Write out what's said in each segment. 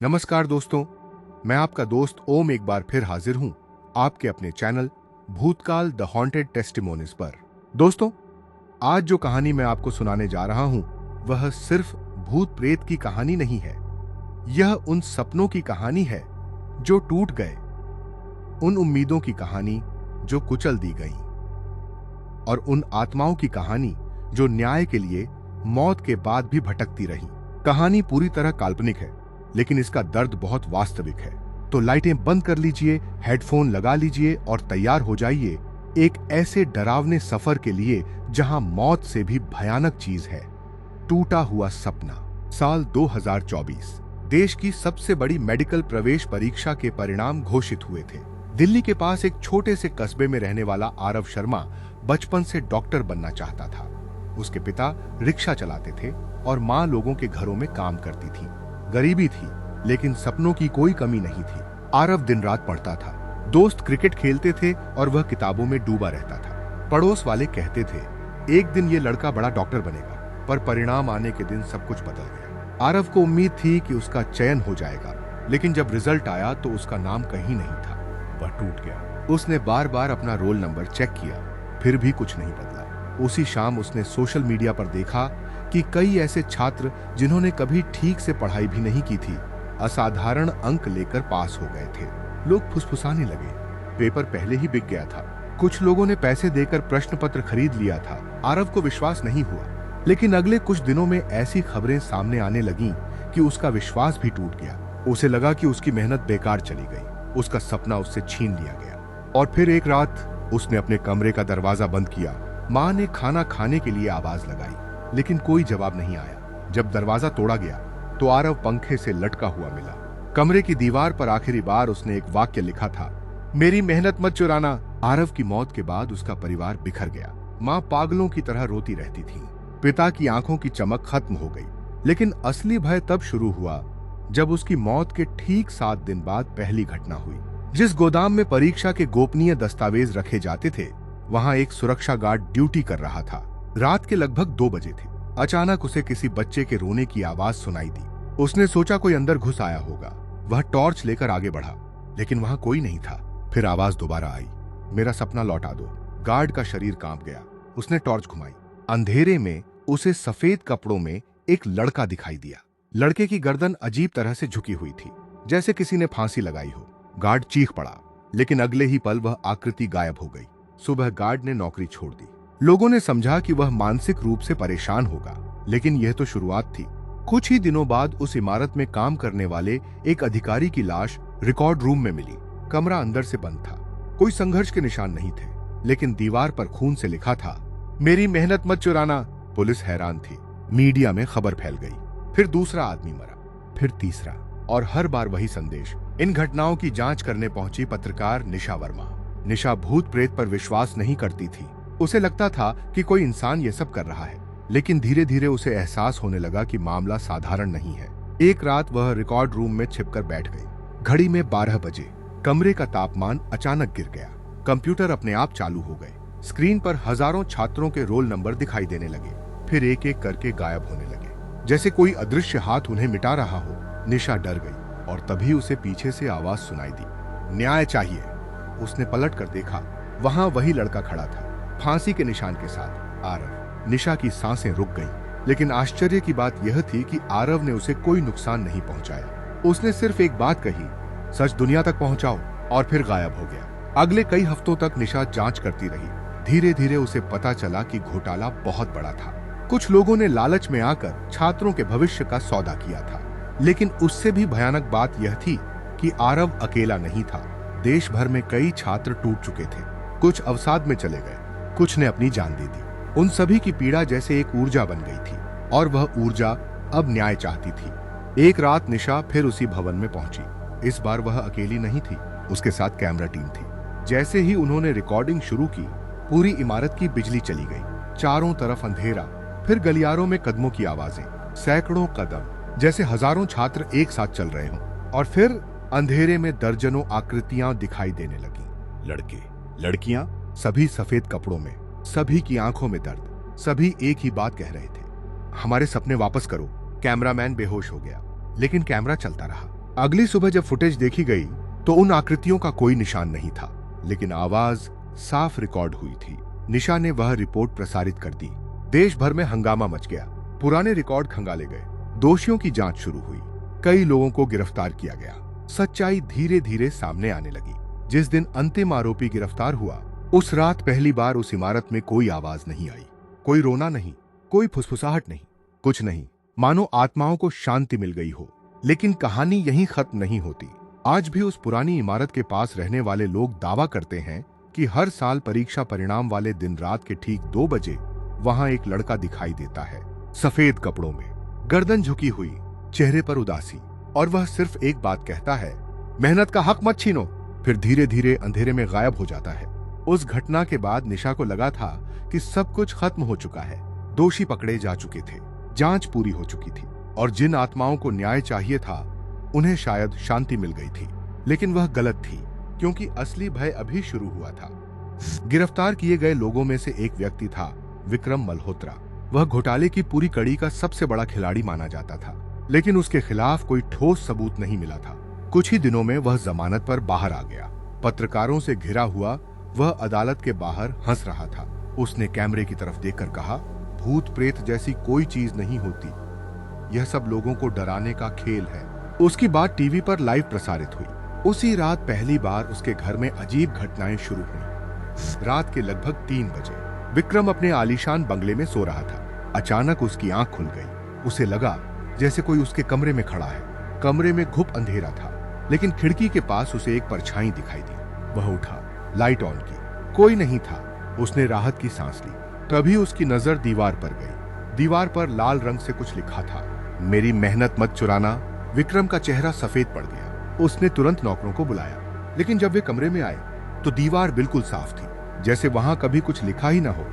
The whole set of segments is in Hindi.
नमस्कार दोस्तों, मैं आपका दोस्त ओम एक बार फिर हाजिर हूं आपके अपने चैनल भूतकाल द हॉन्टेड टेस्टिमोनीज पर। दोस्तों, आज जो कहानी मैं आपको सुनाने जा रहा हूं वह सिर्फ भूत प्रेत की कहानी नहीं है। यह उन सपनों की कहानी है जो टूट गए, उन उम्मीदों की कहानी जो कुचल दी गई और उन आत्माओं की कहानी जो न्याय के लिए मौत के बाद भी भटकती रही। कहानी पूरी तरह काल्पनिक है, लेकिन इसका दर्द बहुत वास्तविक है। तो लाइटें बंद कर लीजिए, हेडफोन लगा लीजिए और तैयार हो जाइए एक ऐसे डरावने सफर के लिए जहां मौत से भी भयानक चीज है। टूटा हुआ सपना। साल 2024। देश की सबसे बड़ी मेडिकल प्रवेश परीक्षा के परिणाम घोषित हुए थे। दिल्ली के पास एक छोटे से कस्बे में रहने वाला आरव शर्मा बचपन से डॉक्टर बनना चाहता था। उसके पिता रिक्शा चलाते थे और माँ लोगों के घरों में काम करती थी। गरीबी थी, लेकिन सपनों की कोई कमी नहीं थी। आरव दिन रात पढ़ता था, दोस्त क्रिकेट खेलते थे और वह किताबों में डूबा रहता था। पड़ोस वाले कहते थे एक दिन ये लड़का बड़ा डॉक्टर बनेगा, पर परिणाम आने के दिन सब कुछ बदल गया। आरव को उम्मीद थी कि उसका चयन हो जाएगा, लेकिन जब रिजल्ट आया तो उसका नाम कहीं नहीं था। वह टूट गया। उसने बार बार अपना रोल नंबर चेक किया, फिर भी कुछ नहीं बदला। उसी शाम उसने सोशल मीडिया पर देखा कि कई ऐसे छात्र जिन्होंने कभी ठीक से पढ़ाई भी नहीं की थी, असाधारण अंक लेकर पास हो गए थे। लोग फुसफुसाने लगे, पेपर पहले ही बिक गया था। कुछ लोगों ने पैसे देकर प्रश्न पत्र खरीद लिया था। आरव को विश्वास नहीं हुआ, लेकिन अगले कुछ दिनों में ऐसी खबरें सामने आने लगीं कि उसका विश्वास भी टूट गया। उसे लगा कि उसकी मेहनत बेकार चली गई, उसका सपना उससे छीन लिया गया। और फिर एक रात उसने अपने कमरे का दरवाजा बंद किया। माँ ने खाना खाने के लिए आवाज लगाई, लेकिन कोई जवाब नहीं आया। जब दरवाजा तोड़ा गया तो आरव पंखे से लटका हुआ मिला। कमरे की दीवार पर आखिरी बार उसने एक वाक्य लिखा था, मेरी मेहनत मत चुराना। आरव की मौत के बाद उसका परिवार बिखर गया। माँ पागलों की तरह रोती रहती थी। पिता की आंखों की चमक खत्म हो गई। लेकिन असली भय तब शुरू हुआ जब उसकी मौत के ठीक 7 दिन बाद पहली घटना हुई। जिस गोदाम में परीक्षा के गोपनीय दस्तावेज रखे जाते थे, वहां एक सुरक्षा गार्ड ड्यूटी कर रहा था। रात के लगभग 2 बजे थे। अचानक उसे किसी बच्चे के रोने की आवाज सुनाई दी। उसने सोचा कोई अंदर घुस आया होगा। वह टॉर्च लेकर आगे बढ़ा, लेकिन वहां कोई नहीं था। फिर आवाज दोबारा आई, मेरा सपना लौटा दो। गार्ड का शरीर कांप गया। उसने टॉर्च घुमाई। अंधेरे में उसे सफेद कपड़ों में एक लड़का दिखाई दिया। लड़के की गर्दन अजीब तरह से झुकी हुई थी, जैसे किसी ने फांसी लगाई हो। गार्ड चीख पड़ा, लेकिन अगले ही पल वह आकृति गायब हो गई। सुबह गार्ड ने नौकरी छोड़ दी। लोगों ने समझा कि वह मानसिक रूप से परेशान होगा, लेकिन यह तो शुरुआत थी। कुछ ही दिनों बाद उस इमारत में काम करने वाले एक अधिकारी की लाश रिकॉर्ड रूम में मिली। कमरा अंदर से बंद था। कोई संघर्ष के निशान नहीं थे, लेकिन दीवार पर खून से लिखा था, मेरी मेहनत मत चुराना। पुलिस हैरान थी। मीडिया में खबर फैल गई। फिर दूसरा आदमी मरा, फिर तीसरा, और हर बार वही संदेश। इन घटनाओं की जांच करने पहुंची पत्रकार निशा वर्मा। निशा भूत प्रेत पर विश्वास नहीं करती थी। उसे लगता था कि कोई इंसान ये सब कर रहा है, लेकिन धीरे धीरे उसे एहसास होने लगा कि मामला साधारण नहीं है। एक रात वह रिकॉर्ड रूम में छिपकर बैठ गई। घड़ी में 12 बजे। कमरे का तापमान अचानक गिर गया। कंप्यूटर अपने आप चालू हो गए। स्क्रीन पर हजारों छात्रों के रोल नंबर दिखाई देने लगे, फिर एक एक करके गायब होने लगे, जैसे कोई अदृश्य हाथ उन्हें मिटा रहा हो। निशा डर गई और तभी उसे पीछे से आवाज सुनाई दी, न्याय चाहिए। उसने पलट कर देखा, वहां वही लड़का खड़ा था, फांसी के निशान के साथ, आरव। निशा की सांसें रुक गईं, लेकिन आश्चर्य की बात यह थी कि आरव ने उसे कोई नुकसान नहीं पहुंचाया। उसने सिर्फ एक बात कही, सच दुनिया तक पहुंचाओ, और फिर गायब हो गया। अगले कई हफ्तों तक निशा जांच करती रही। धीरे धीरे उसे पता चला कि घोटाला बहुत बड़ा था। कुछ लोगों ने लालच में आकर छात्रों के भविष्य का सौदा किया था, लेकिन उससे भी भयानक बात यह थी कि आरव अकेला नहीं था। देश भर में कई छात्र टूट चुके थे। कुछ अवसाद में चले गए, कुछ ने अपनी जान दे दी। उन सभी की पीड़ा जैसे एक ऊर्जा बन गई थी, और वह ऊर्जा अब न्याय चाहती थी। एक रात निशा फिर उसी भवन में पहुंची। इस बार वह अकेली नहीं थी, उसके साथ कैमरा टीम थी। जैसे ही उन्होंने रिकॉर्डिंग शुरू की, पूरी इमारत की बिजली चली गई। चारों तरफ अंधेरा, फिर गलियारों में कदमों की आवाजें, सैकड़ों कदम, जैसे हजारों छात्र एक साथ चल रहे हों। और फिर अंधेरे में दर्जनों आकृतियां दिखाई देने लगी। लड़के, लड़कियां, सभी सफेद कपड़ों में, सभी की आंखों में दर्द। सभी एक ही बात कह रहे थे, हमारे सपने वापस करो। कैमरामैन बेहोश हो गया, लेकिन कैमरा चलता रहा। अगली सुबह जब फुटेज देखी गई तो उन आकृतियों का कोई निशान नहीं था, लेकिन आवाज साफ रिकॉर्ड हुई थी। निशा ने वह रिपोर्ट प्रसारित कर दी। देश भर में हंगामा मच गया। पुराने रिकॉर्ड खंगाले गए, दोषियों की जांच शुरू हुई, कई लोगों को गिरफ्तार किया गया। सच्चाई धीरे धीरे सामने आने लगी। जिस दिन अंतिम आरोपी गिरफ्तार हुआ, उस रात पहली बार उस इमारत में कोई आवाज नहीं आई, कोई रोना नहीं, कोई फुसफुसाहट नहीं, कुछ नहीं, मानो आत्माओं को शांति मिल गई हो। लेकिन कहानी यहीं खत्म नहीं होती। आज भी उस पुरानी इमारत के पास रहने वाले लोग दावा करते हैं कि हर साल परीक्षा परिणाम वाले दिन रात के ठीक 2 बजे वहां एक लड़का दिखाई देता है, सफेद कपड़ों में, गर्दन झुकी हुई, चेहरे पर उदासी, और वह सिर्फ एक बात कहता है, मेहनत का हक मत छीनो। फिर धीरे धीरे अंधेरे में गायब हो जाता है। उस घटना के बाद निशा को लगा था कि सब कुछ खत्म हो चुका है, दोषी पकड़े जा चुके थे, जांच पूरी हो चुकी थी, और जिन आत्माओं को न्याय चाहिए था उन्हें शायद शांति मिल गई थी। लेकिन वह गलत थी, क्योंकि असली भय अभी शुरू हुआ था। गिरफ्तार किए गए लोगों में से एक व्यक्ति था विक्रम मल्होत्रा। वह घोटाले की पूरी कड़ी का सबसे बड़ा खिलाड़ी माना जाता था, लेकिन उसके खिलाफ कोई ठोस सबूत नहीं मिला था। कुछ ही दिनों में वह जमानत पर बाहर आ गया। पत्रकारों से घिरा हुआ वह अदालत के बाहर हंस रहा था। उसने कैमरे की तरफ देखकर कहा, भूत प्रेत जैसी कोई चीज नहीं होती, यह सब लोगों को डराने का खेल है। उसकी बात टीवी पर लाइव प्रसारित हुई। उसी रात पहली बार उसके घर में अजीब घटनाएं शुरू हुई। रात के लगभग 3 बजे विक्रम अपने आलीशान बंगले में सो रहा था। अचानक उसकी आंख खुल गई। उसे लगा जैसे कोई उसके कमरे में खड़ा है। कमरे में घुप अंधेरा था, लेकिन खिड़की के पास उसे एक परछाई दिखाई दी। वह उठा, लाइट ऑन की, कोई नहीं था। उसने राहत की सांस ली। तभी उसकी नजर दीवार पर गई। दीवार पर लाल रंग से कुछ लिखा था, मेरी मेहनत मत चुराना। विक्रम का चेहरा सफेद पड़ गया। उसने तुरंत नौकरों को बुलाया, लेकिन जब वे कमरे में आए तो दीवार बिल्कुल साफ थी, जैसे वहां कभी कुछ लिखा ही ना हो।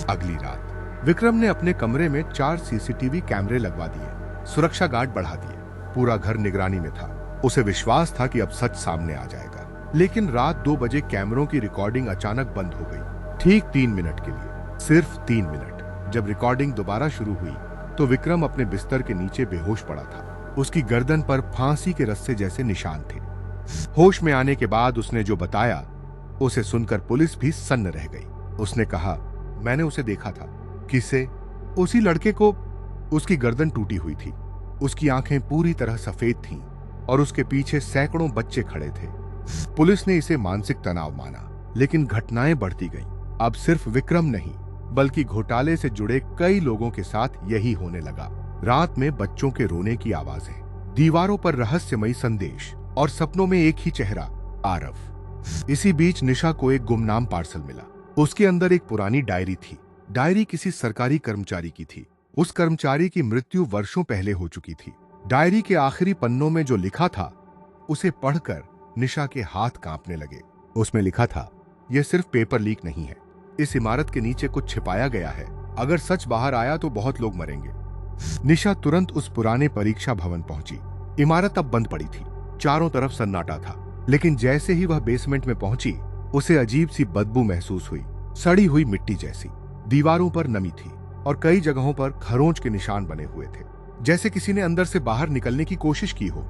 अगली रात विक्रम ने अपने कमरे में 4 सीसीटीवी कैमरे लगवा दिए, सुरक्षा गार्ड बढ़ा दिए। पूरा घर निगरानी में था। उसे विश्वास था कि अब सच सामने आ जाएगा। लेकिन रात 2 बजे कैमरों की रिकॉर्डिंग अचानक बंद हो गई, ठीक 3 मिनट के लिए, सिर्फ 3 मिनट। जब रिकॉर्डिंग दोबारा शुरू हुई तो विक्रम अपने बिस्तर के नीचे बेहोश पड़ा था। उसकी गर्दन पर फांसी के रस्से जैसे निशान थे। होश में आने के बाद उसने जो बताया, उसे सुनकर पुलिस भी सन्न रह गई। उसने कहा, मैंने उसे देखा था। किसे? उसी लड़के को। उसकी गर्दन टूटी हुई थी, उसकी आंखें पूरी तरह सफेद थीं, और उसके पीछे सैकड़ों बच्चे खड़े थे। पुलिस ने इसे मानसिक तनाव माना, लेकिन घटनाएं बढ़ती गईं। अब सिर्फ विक्रम नहीं, बल्कि घोटाले से जुड़े कई लोगों के साथ यही होने लगा। रात में बच्चों के रोने की आवाजें, दीवारों पर रहस्यमयी संदेश, और सपनों में एक ही चेहरा, आरव। इसी बीच निशा को एक गुमनाम पार्सल मिला। उसके अंदर एक पुरानी डायरी थी। डायरी किसी सरकारी कर्मचारी की थी। उस कर्मचारी की मृत्यु वर्षों पहले हो चुकी थी। डायरी के आखिरी पन्नों में जो लिखा था, उसे पढ़कर निशा के हाथ कांपने लगे। उसमें लिखा था, यह सिर्फ पेपर लीक नहीं है, इस इमारत के नीचे कुछ छिपाया गया है। अगर सच बाहर आया तो बहुत लोग मरेंगे। निशा तुरंत उस पुराने परीक्षा भवन पहुंची। इमारत अब बंद पड़ी थी, चारों तरफ सन्नाटा था। लेकिन जैसे ही वह बेसमेंट में पहुंची, उसे अजीब सी बदबू महसूस हुई, सड़ी हुई मिट्टी जैसी। दीवारों पर नमी थी, और कई जगहों पर खरोंच के निशान बने हुए थे, जैसे किसी ने अंदर से बाहर निकलने की कोशिश की हो।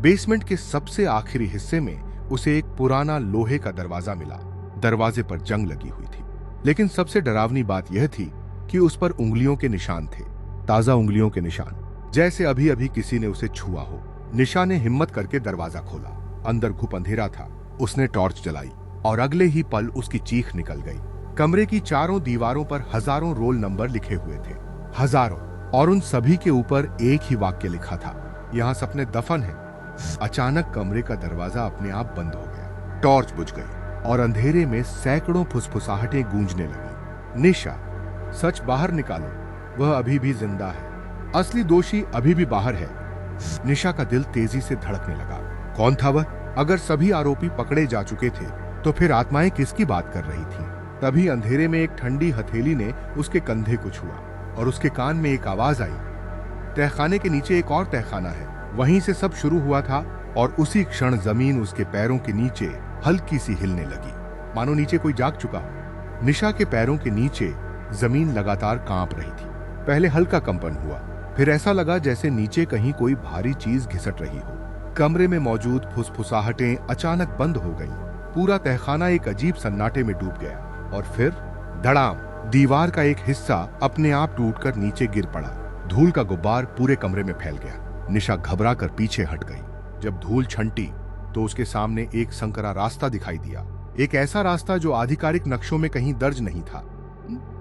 बेसमेंट के सबसे आखिरी हिस्से में उसे एक पुराना लोहे का दरवाजा मिला। दरवाजे पर जंग लगी हुई थी, लेकिन सबसे डरावनी बात यह थी कि उस पर उंगलियों के निशान थे, ताजा उंगलियों के निशान, जैसे अभी अभी किसी ने उसे छुआ हो। निशा ने हिम्मत करके दरवाजा खोला। अंदर घुप अंधेरा था। उसने टॉर्च जलाई, और अगले ही पल उसकी चीख निकल गई। कमरे की चारों दीवारों पर हजारों रोल नंबर लिखे हुए थे, हजारों, और उन सभी के ऊपर एक ही वाक्य लिखा था, यहाँ सपने दफन हैं। अचानक कमरे का दरवाजा अपने आप बंद हो गया। टॉर्च बुझ गई, और अंधेरे में सैकड़ों फुसफुसाहटें गूंजने लगी। निशा, सच बाहर निकालो, वह अभी भी जिंदा है, असली दोषी अभी भी बाहर है। निशा का दिल तेजी से धड़कने लगा। कौन था वह? अगर सभी आरोपी पकड़े जा चुके थे, तो फिर आत्माएं किसकी बात कर रही थीं? तभी अंधेरे में एक ठंडी हथेली ने उसके कंधे को छुआ, और उसके कान में एक आवाज आई, तहखाने के नीचे एक और तहखाना है। वहीं से सब शुरू हुआ था, और उसी क्षण जमीन उसके पैरों के नीचे हल्की सी हिलने लगी, मानो नीचे कोई जाग चुका हो। निशा के पैरों के नीचे जमीन लगातार कांप रही थी। पहले हल्का कंपन हुआ, फिर ऐसा लगा जैसे नीचे कहीं कोई भारी चीज घिसट रही हो। कमरे में मौजूद फुसफुसाहटें अचानक बंद हो गईं। पूरा तहखाना एक अजीब सन्नाटे में डूब गया और फिर धड़ाम, दीवार का एक हिस्सा अपने आप टूटकर नीचे गिर पड़ा। धूल का गुब्बार पूरे कमरे में फैल गया। निशा घबरा कर पीछे हट गई। जब धूल छंटी तो उसके सामने एक संकरा रास्ता दिखाई दिया, एक ऐसा रास्ता जो आधिकारिक नक्शों में कहीं दर्ज नहीं था।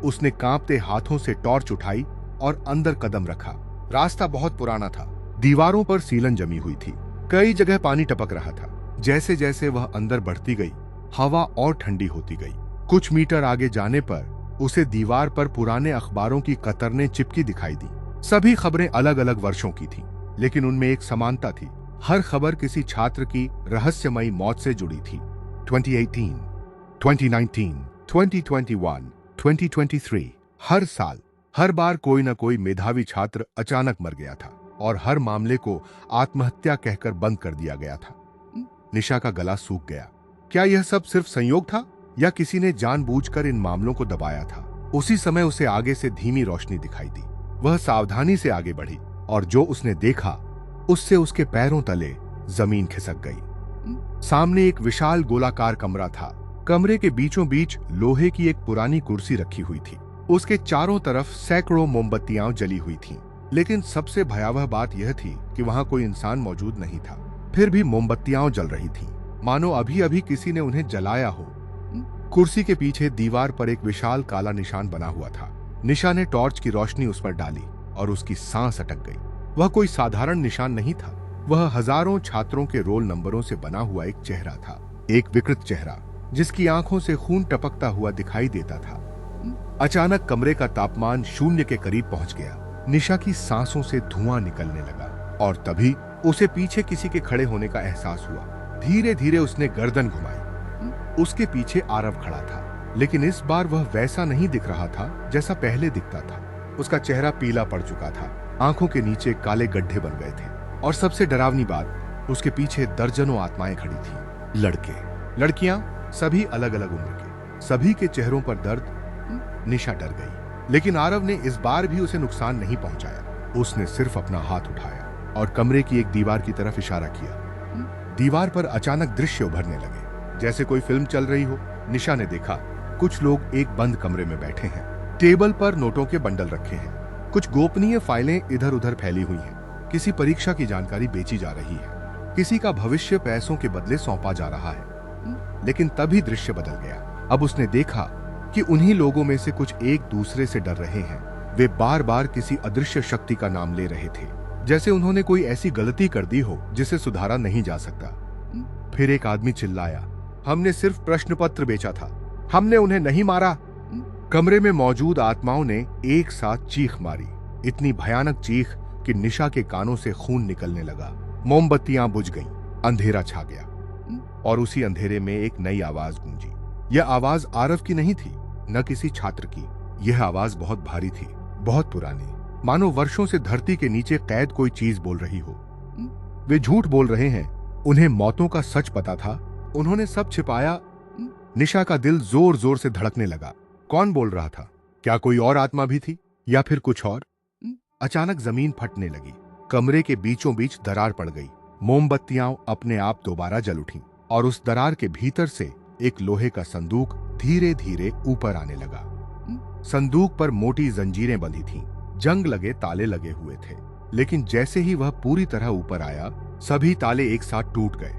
उसने कांपते हाथों से टॉर्च उठाई और अंदर कदम रखा। रास्ता बहुत पुराना था, दीवारों पर सीलन जमी हुई थी, कई जगह पानी टपक रहा था। जैसे जैसे वह अंदर बढ़ती गई, हवा और ठंडी होती गई। कुछ मीटर आगे जाने पर उसे दीवार पर पुराने अखबारों की कतरनें चिपकी दिखाई दी। सभी खबरें अलग अलग वर्षों की थीं, लेकिन उनमें एक समानता थी। हर खबर किसी छात्र की रहस्यमयी मौत से जुड़ी थी। 2018, 2019, 2021, 2023, हर साल, हर बार कोई न कोई मेधावी छात्र अचानक मर गया था और हर मामले को आत्महत्या कहकर बंद कर दिया गया था। निशा का गला सूख गया। क्या यह सब सिर्फ संयोग था या किसी ने जानबूझकर इन मामलों को दबाया था? उसी समय उसे आगे से धीमी रोशनी दिखाई दी। वह सावधानी से आगे बढ़ी और जो उसने देखा उससे उसके पैरों तले जमीन खिसक गई। सामने एक विशाल गोलाकार कमरा था। कमरे के बीचों बीच लोहे की एक पुरानी कुर्सी रखी हुई थी। उसके चारों तरफ सैकड़ों मोमबत्तियां जली हुई थीं। लेकिन सबसे भयावह बात यह थी कि वहां कोई इंसान मौजूद नहीं था। फिर भी मोमबत्तियां जल रही थीं, मानो अभी अभी किसी ने उन्हें जलाया हो। कुर्सी के पीछे दीवार पर एक विशाल काला निशान बना हुआ था। निशा ने टॉर्च की रोशनी उस पर डाली और उसकी सांस अटक गई। वह कोई साधारण निशान नहीं था, वह हजारों छात्रों के रोल नंबरों से बना हुआ एक चेहरा था। एक विकृत चेहरा जिसकी आंखों से खून टपकता हुआ दिखाई देता था। अचानक कमरे का तापमान शून्य के करीब पहुंच गया। निशा की सांसों से धुआं निकलने लगा और तभी उसे पीछे किसी के खड़े होने का एहसास हुआ। धीरे धीरे उसने गर्दन घुमाई। उसके पीछे आरव खड़ा था, लेकिन इस बार वह वैसा नहीं दिख रहा था जैसा पहले दिखता था। उसका चेहरा पीला पड़ चुका था, आंखों के नीचे काले गड्ढे बन गए थे और सबसे डरावनी बात, उसके पीछे दर्जनों आत्माएं खड़ी थीं। लड़के, लड़कियां, सभी अलग अलग उम्र के, सभी के चेहरों पर दर्द। निशा डर गई, लेकिन आरव ने इस बार भी उसे नुकसान नहीं पहुंचाया। उसने सिर्फ अपना हाथ उठाया और कमरे की एक दीवार की तरफ इशारा किया। दीवार पर अचानक दृश्य उभरने लगे, जैसे कोई फिल्म चल रही हो। निशा ने देखा कुछ लोग एक बंद कमरे में बैठे हैं। टेबल पर नोटों के बंडल रखे हैं, कुछ गोपनीय फाइलें इधर उधर फैली हुई हैं। किसी परीक्षा की जानकारी बेची जा रही है, किसी का भविष्य पैसों के बदले सौंपा जा रहा है। लेकिन तभी दृश्य बदल गया। अब उसने देखा कि उन्हीं लोगों में से कुछ एक दूसरे से डर रहे हैं। वे बार बार किसी अदृश्य शक्ति का नाम ले रहे थे, जैसे उन्होंने कोई ऐसी गलती कर दी हो जिसे सुधारा नहीं जा सकता। फिर एक आदमी चिल्लाया, हमने सिर्फ प्रश्न पत्र बेचा था, हमने उन्हें नहीं मारा। कमरे में मौजूद आत्माओं ने एक साथ चीख मारी, इतनी भयानक चीख कि निशा के कानों से खून निकलने लगा। मोमबत्तियां बुझ गईं, अंधेरा छा गया और उसी अंधेरे में एक नई आवाज गूंजी। यह आवाज आरव की नहीं थी, न किसी छात्र की। यह आवाज बहुत भारी थी, बहुत पुरानी, मानो वर्षों से धरती के नीचे कैद कोई चीज बोल रही हो। वे झूठ बोल रहे हैं, उन्हें मौतों का सच पता था, उन्होंने सब छिपाया। निशा का दिल जोर जोर से धड़कने लगा। कौन बोल रहा था? क्या कोई और आत्मा भी थी या फिर कुछ और? अचानक जमीन फटने लगी, कमरे के बीचों बीच दरार पड़ गई। मोमबत्तियां अपने आप दोबारा जल उठीं और उस दरार के भीतर से एक लोहे का संदूक धीरे धीरे ऊपर आने लगा। संदूक पर मोटी जंजीरें बंधी थीं, जंग लगे ताले लगे हुए थे। लेकिन जैसे ही वह पूरी तरह ऊपर आया, सभी ताले एक साथ टूट गए।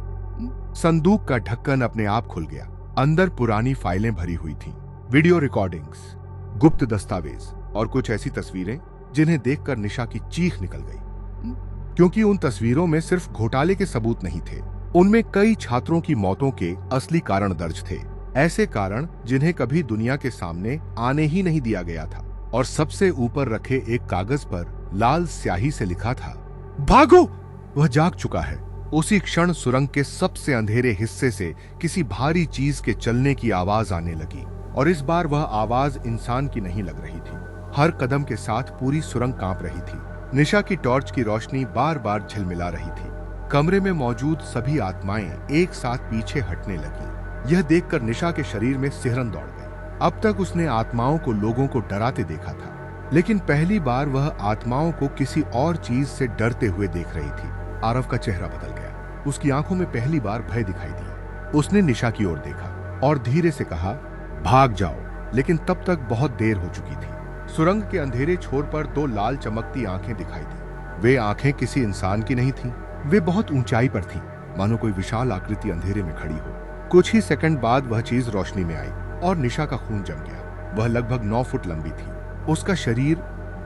संदूक का ढक्कन अपने आप खुल गया। अंदर पुरानी फाइलें भरी हुई थीं, वीडियो रिकॉर्डिंग्स, गुप्त दस्तावेज और कुछ ऐसी तस्वीरें जिन्हें देखकर निशा की चीख निकल गई। क्योंकि उन तस्वीरों में सिर्फ घोटाले के सबूत नहीं थे, उनमें कई छात्रों की मौतों के असली कारण दर्ज थे। ऐसे कारण जिन्हें कभी दुनिया के सामने आने ही नहीं दिया गया था। और सबसे ऊपर रखे एक कागज पर लाल स्याही से लिखा था, भागो! वह जाग चुका है। उसी क्षण सुरंग के सबसे अंधेरे हिस्से से किसी भारी चीज के चलने की आवाज आने लगी और इस बार वह आवाज इंसान की नहीं लग रही थी। हर कदम के साथ पूरी सुरंग कांप रही थी। निशा की टॉर्च की रोशनी बार बार झिलमिला रही थी। कमरे में मौजूद सभी आत्माएं एक साथ पीछे हटने लगीं। यह देखकर निशा के शरीर में सिहरन दौड़ गई। अब तक उसने आत्माओं को लोगों को डराते देखा था, लेकिन पहली बार वह आत्माओं को किसी और चीज से डरते हुए देख रही थी। आरव का चेहरा बदल गया। उसकी आंखों में पहली बार भय दिखाई दी। उसने निशा की ओर देखा और धीरे से कहा, भाग जाओ। लेकिन तब तक बहुत देर हो चुकी थी। सुरंग के अंधेरे छोर पर दो लाल चमकती आंखें दिखाई दी। वे आंखें किसी इंसान की नहीं थीं। वे बहुत ऊंचाई पर थीं, मानो कोई विशाल आकृति अंधेरे में खड़ी हो। कुछ ही सेकंड बाद वह चीज रोशनी में आई और निशा का खून जम गया। वह लगभग 9 फुट लंबी थी। उसका शरीर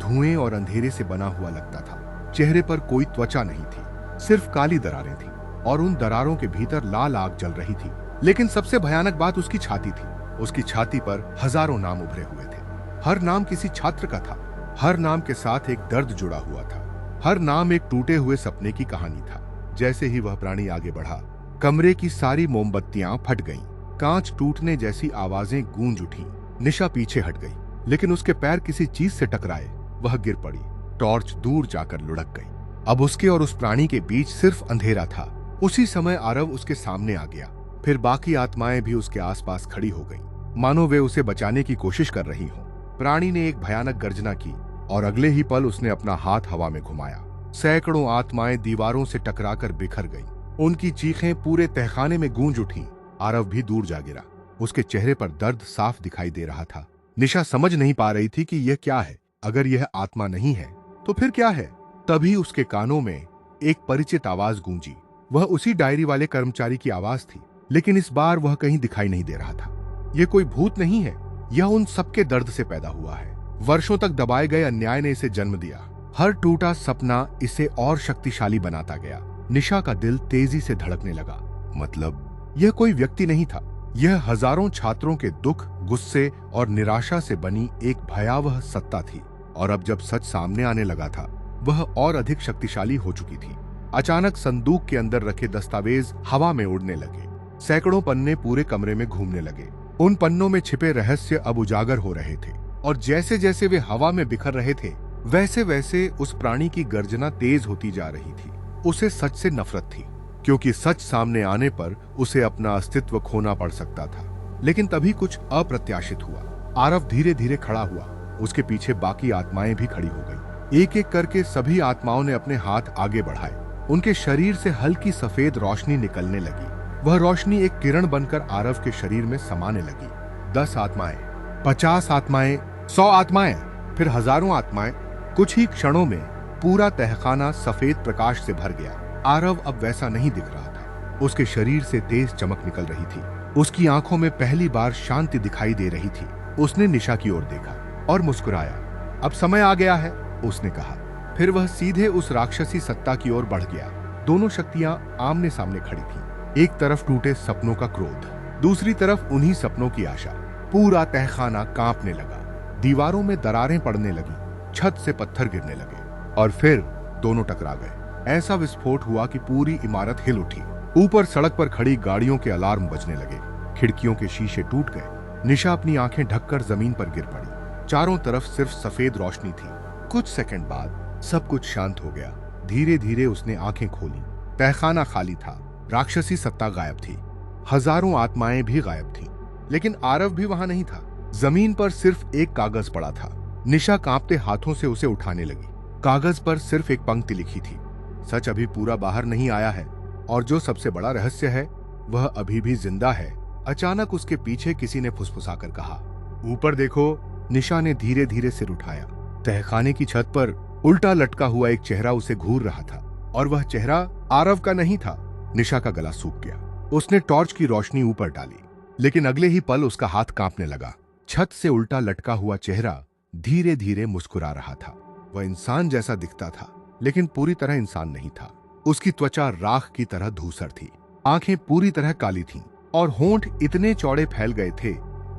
धुएं और अंधेरे से बना हुआ लगता था। चेहरे पर कोई त्वचा नहीं थी, सिर्फ काली दरारें थीं और उन दरारों के भीतर लाल आग जल रही थी। लेकिन सबसे भयानक बात उसकी छाती थी। उसकी छाती पर हजारों नाम उभरे हुए थे। हर नाम किसी छात्र का था। हर नाम के साथ एक दर्द जुड़ा हुआ था। हर नाम एक टूटे हुए सपने की कहानी था। जैसे ही वह प्राणी आगे बढ़ा, कमरे की सारी मोमबत्तियां फट गईं। कांच टूटने जैसी आवाजें गूंज उठी। निशा पीछे हट गई, लेकिन उसके पैर किसी चीज से टकराए। वह गिर पड़ी। टॉर्च दूर जाकर लुढ़क गई। अब उसके और उस प्राणी के बीच सिर्फ अंधेरा था। उसी समय आरव उसके सामने आ गया। फिर बाकी आत्माएं भी उसके आसपास खड़ी हो गईं, मानो वे उसे बचाने की कोशिश कर रही हों। प्राणी ने एक भयानक गर्जना की और अगले ही पल उसने अपना हाथ हवा में घुमाया। सैकड़ों आत्माएं दीवारों से टकराकर बिखर गईं। उनकी चीखें पूरे तहखाने में गूंज उठीं। आरव भी दूर जा गिरा। उसके चेहरे पर दर्द साफ दिखाई दे रहा था। निशा समझ नहीं पा रही थी कि यह क्या है। अगर यह आत्मा नहीं है तो फिर क्या है? तभी उसके कानों में एक परिचित आवाज गूंजी। वह उसी डायरी वाले कर्मचारी की आवाज थी, लेकिन इस बार वह कहीं दिखाई नहीं दे रहा था। यह कोई भूत नहीं है, यह उन सबके दर्द से पैदा हुआ है। वर्षों तक दबाए गए अन्याय ने इसे जन्म दिया। हर टूटा सपना इसे और शक्तिशाली बनाता गया। निशा का दिल तेजी से धड़कने लगा। मतलब यह कोई व्यक्ति नहीं था, यह हजारों छात्रों के दुख, गुस्से और निराशा से बनी एक भयावह सत्ता थी। और अब जब सच सामने आने लगा था, वह और अधिक शक्तिशाली हो चुकी थी। अचानक संदूक के अंदर रखे दस्तावेज हवा में उड़ने लगे। सैकड़ों पन्ने पूरे कमरे में घूमने लगे। उन पन्नों में छिपे रहस्य अब उजागर हो रहे थे और जैसे जैसे वे हवा में बिखर रहे थे, वैसे वैसे उस प्राणी की गर्जना तेज होती जा रही थी। उसे सच से नफरत थी, क्योंकि सच सामने आने पर उसे अपना अस्तित्व खोना पड़ सकता था। लेकिन तभी कुछ अप्रत्याशित हुआ। आरव धीरे धीरे खड़ा हुआ। उसके पीछे बाकी आत्माएं भी खड़ी हो गईं। एक एक करके सभी आत्माओं ने अपने हाथ आगे बढ़ाए। उनके शरीर से हल्की सफेद रोशनी निकलने लगी। वह रोशनी एक किरण बनकर आरव के शरीर में समाने लगी। 10 आत्माएं, 50 आत्माएं, 100 आत्माएं, फिर हजारों आत्माएं। कुछ ही क्षणों में पूरा तहखाना सफेद प्रकाश से भर गया। आरव अब वैसा नहीं दिख रहा था। उसके शरीर से तेज चमक निकल रही थी। उसकी आंखों में पहली बार शांति दिखाई दे रही थी। उसने निशा की ओर देखा और मुस्कुराया। अब समय आ गया है, उसने कहा। फिर वह सीधे उस राक्षसी सत्ता की ओर बढ़ गया। दोनों शक्तियां आमने सामने खड़ी थीं। एक तरफ टूटे सपनों का क्रोध, दूसरी तरफ उन्हीं सपनों की आशा। पूरा तहखाना कांपने लगा। दीवारों में दरारें पड़ने लगी, छत से पत्थर गिरने लगे और फिर दोनों टकरा गए। ऐसा विस्फोट हुआ कि पूरी इमारत हिल उठी। ऊपर सड़क पर खड़ी गाड़ियों के अलार्म बजने लगे। खिड़कियों के शीशे टूट गए। निशा अपनी आंखें ढककर जमीन पर गिर पड़ी। चारों तरफ सिर्फ सफेद रोशनी थी। कुछ सेकंड बाद सब कुछ शांत हो गया। धीरे धीरे उसने आंखें खोली। तहखाना खाली था। राक्षसी सत्ता गायब थी। हजारों आत्माएं भी गायब थीं। लेकिन आरव भी वहां नहीं था। जमीन पर सिर्फ एक कागज पड़ा था। निशा कांपते हाथों से उसे उठाने लगी। कागज पर सिर्फ एक पंक्ति लिखी थी, सच अभी पूरा बाहर नहीं आया है और जो सबसे बड़ा रहस्य है वह अभी भी जिंदा है। अचानक उसके पीछे किसी ने फुसफुसाकर कहा, ऊपर देखो। निशा ने धीरे धीरे सिर उठाया। तहखाने की छत पर उल्टा लटका हुआ एक चेहरा उसे घूर रहा था और वह चेहरा आरव का नहीं था। निशा का गला सूख गया। उसने टॉर्च की रोशनी ऊपर डाली, लेकिन अगले ही पल उसका हाथ कांपने लगा। छत से उल्टा लटका हुआ चेहरा धीरे धीरे मुस्कुरा रहा था। वह इंसान जैसा दिखता था, लेकिन पूरी तरह इंसान नहीं था। उसकी त्वचा राख की तरह धूसर थी, आंखें पूरी तरह काली थीं और होंठ इतने चौड़े फैल गए थे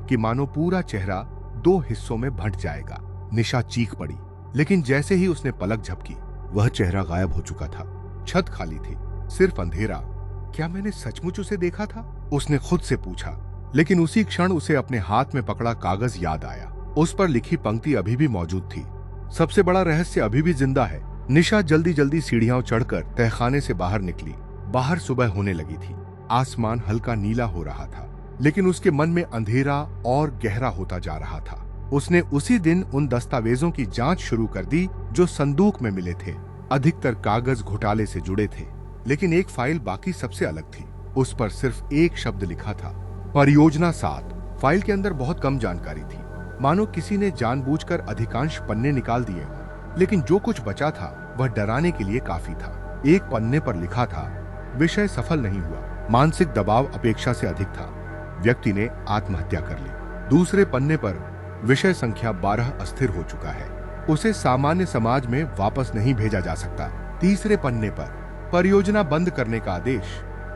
कि मानो पूरा चेहरा 2 हिस्सों में बंट जाएगा। निशा चीख पड़ी, लेकिन जैसे ही उसने पलक झपकी, वह चेहरा गायब हो चुका था। छत खाली थी, सिर्फ अंधेरा। क्या मैंने सचमुच उसे देखा था? उसने खुद से पूछा। लेकिन उसी क्षण उसे अपने हाथ में पकड़ा कागज याद आया। उस पर लिखी पंक्ति अभी भी मौजूद थी, सबसे बड़ा रहस्य अभी भी जिंदा है। निशा जल्दी जल्दी सीढ़ियां चढ़कर तहखाने से बाहर निकली। बाहर सुबह होने लगी थी। आसमान हल्का नीला हो रहा था, लेकिन उसके मन में अंधेरा और गहरा होता जा रहा था। उसने उसी दिन उन दस्तावेजों की जांच शुरू कर दी जो संदूक में मिले थे। अधिकतर कागज घोटाले से जुड़े थे, लेकिन एक फाइल बाकी सबसे अलग थी। उस पर सिर्फ एक शब्द लिखा था, परियोजना 7। फाइल के अंदर बहुत कम जानकारी थी, मानो किसी ने जानबूझकर अधिकांश पन्ने निकाल दिए हों। लेकिन जो कुछ बचा था वह डराने के लिए काफी था। एक पन्ने पर लिखा था, विषय सफल नहीं हुआ, मानसिक दबाव अपेक्षा से अधिक था, व्यक्ति ने आत्महत्या कर ली। दूसरे पन्ने पर विषय संख्या 12 अस्थिर हो चुका है, उसे सामान्य समाज में वापस नहीं भेजा जा सकता। तीसरे पन्ने पर परियोजना बंद करने का आदेश,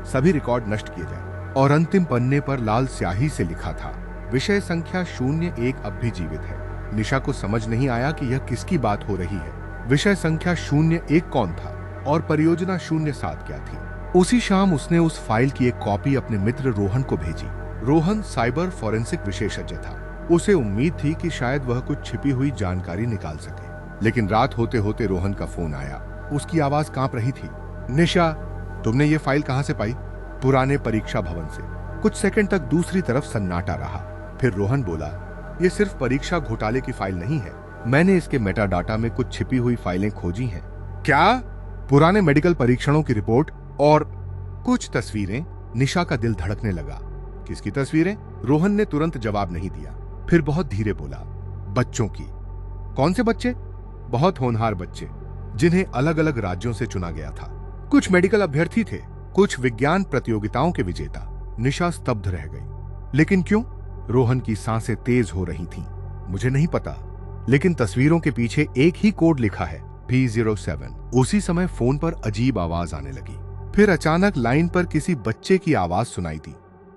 सभी रिकॉर्ड नष्ट किए जाए। और अंतिम पन्ने पर लाल स्याही से लिखा था, विषय संख्या 01 अब भी जीवित है। निशा को समझ नहीं आया कि यह किसकी बात हो रही है। विषय संख्या 01 कौन था और परियोजना 07 क्या थी? उसी शाम उसने उस फाइल की एक कॉपी अपने मित्र रोहन को भेजी। रोहन साइबर फॉरेंसिक विशेषज्ञ था। उसे उम्मीद थी कि शायद वह कुछ छिपी हुई जानकारी निकाल सके। लेकिन रात होते होते रोहन का फोन आया। उसकी आवाज कांप रही थी। निशा, तुमने ये फाइल कहां से पाई? पुराने परीक्षा भवन से। कुछ सेकंड तक दूसरी तरफ सन्नाटा रहा। फिर रोहन बोला, ये सिर्फ परीक्षा घोटाले की फाइल नहीं है, मैंने इसके मेटाडाटा में कुछ छिपी हुई फाइलें खोजी हैं। क्या? पुराने मेडिकल परीक्षणों की रिपोर्ट और कुछ तस्वीरें? निशा का दिल धड़कने लगा। किसकी तस्वीरें? रोहन ने तुरंत जवाब नहीं दिया। फिर बहुत धीरे बोला, बच्चों की। कौन से बच्चे? बहुत होनहार बच्चे, जिन्हें अलग अलग राज्यों से चुना गया था। कुछ मेडिकल अभ्यर्थी थे, कुछ विज्ञान प्रतियोगिताओं के विजेता। निशा स्तब्ध रह गई। लेकिन क्यों? रोहन की सांसें तेज हो रही थीं। मुझे नहीं पता, लेकिन तस्वीरों के पीछे एक ही कोड लिखा है, P07। उसी समय फोन पर अजीब आवाज आने लगी। फिर अचानक लाइन पर किसी बच्चे की आवाज सुनाई दी।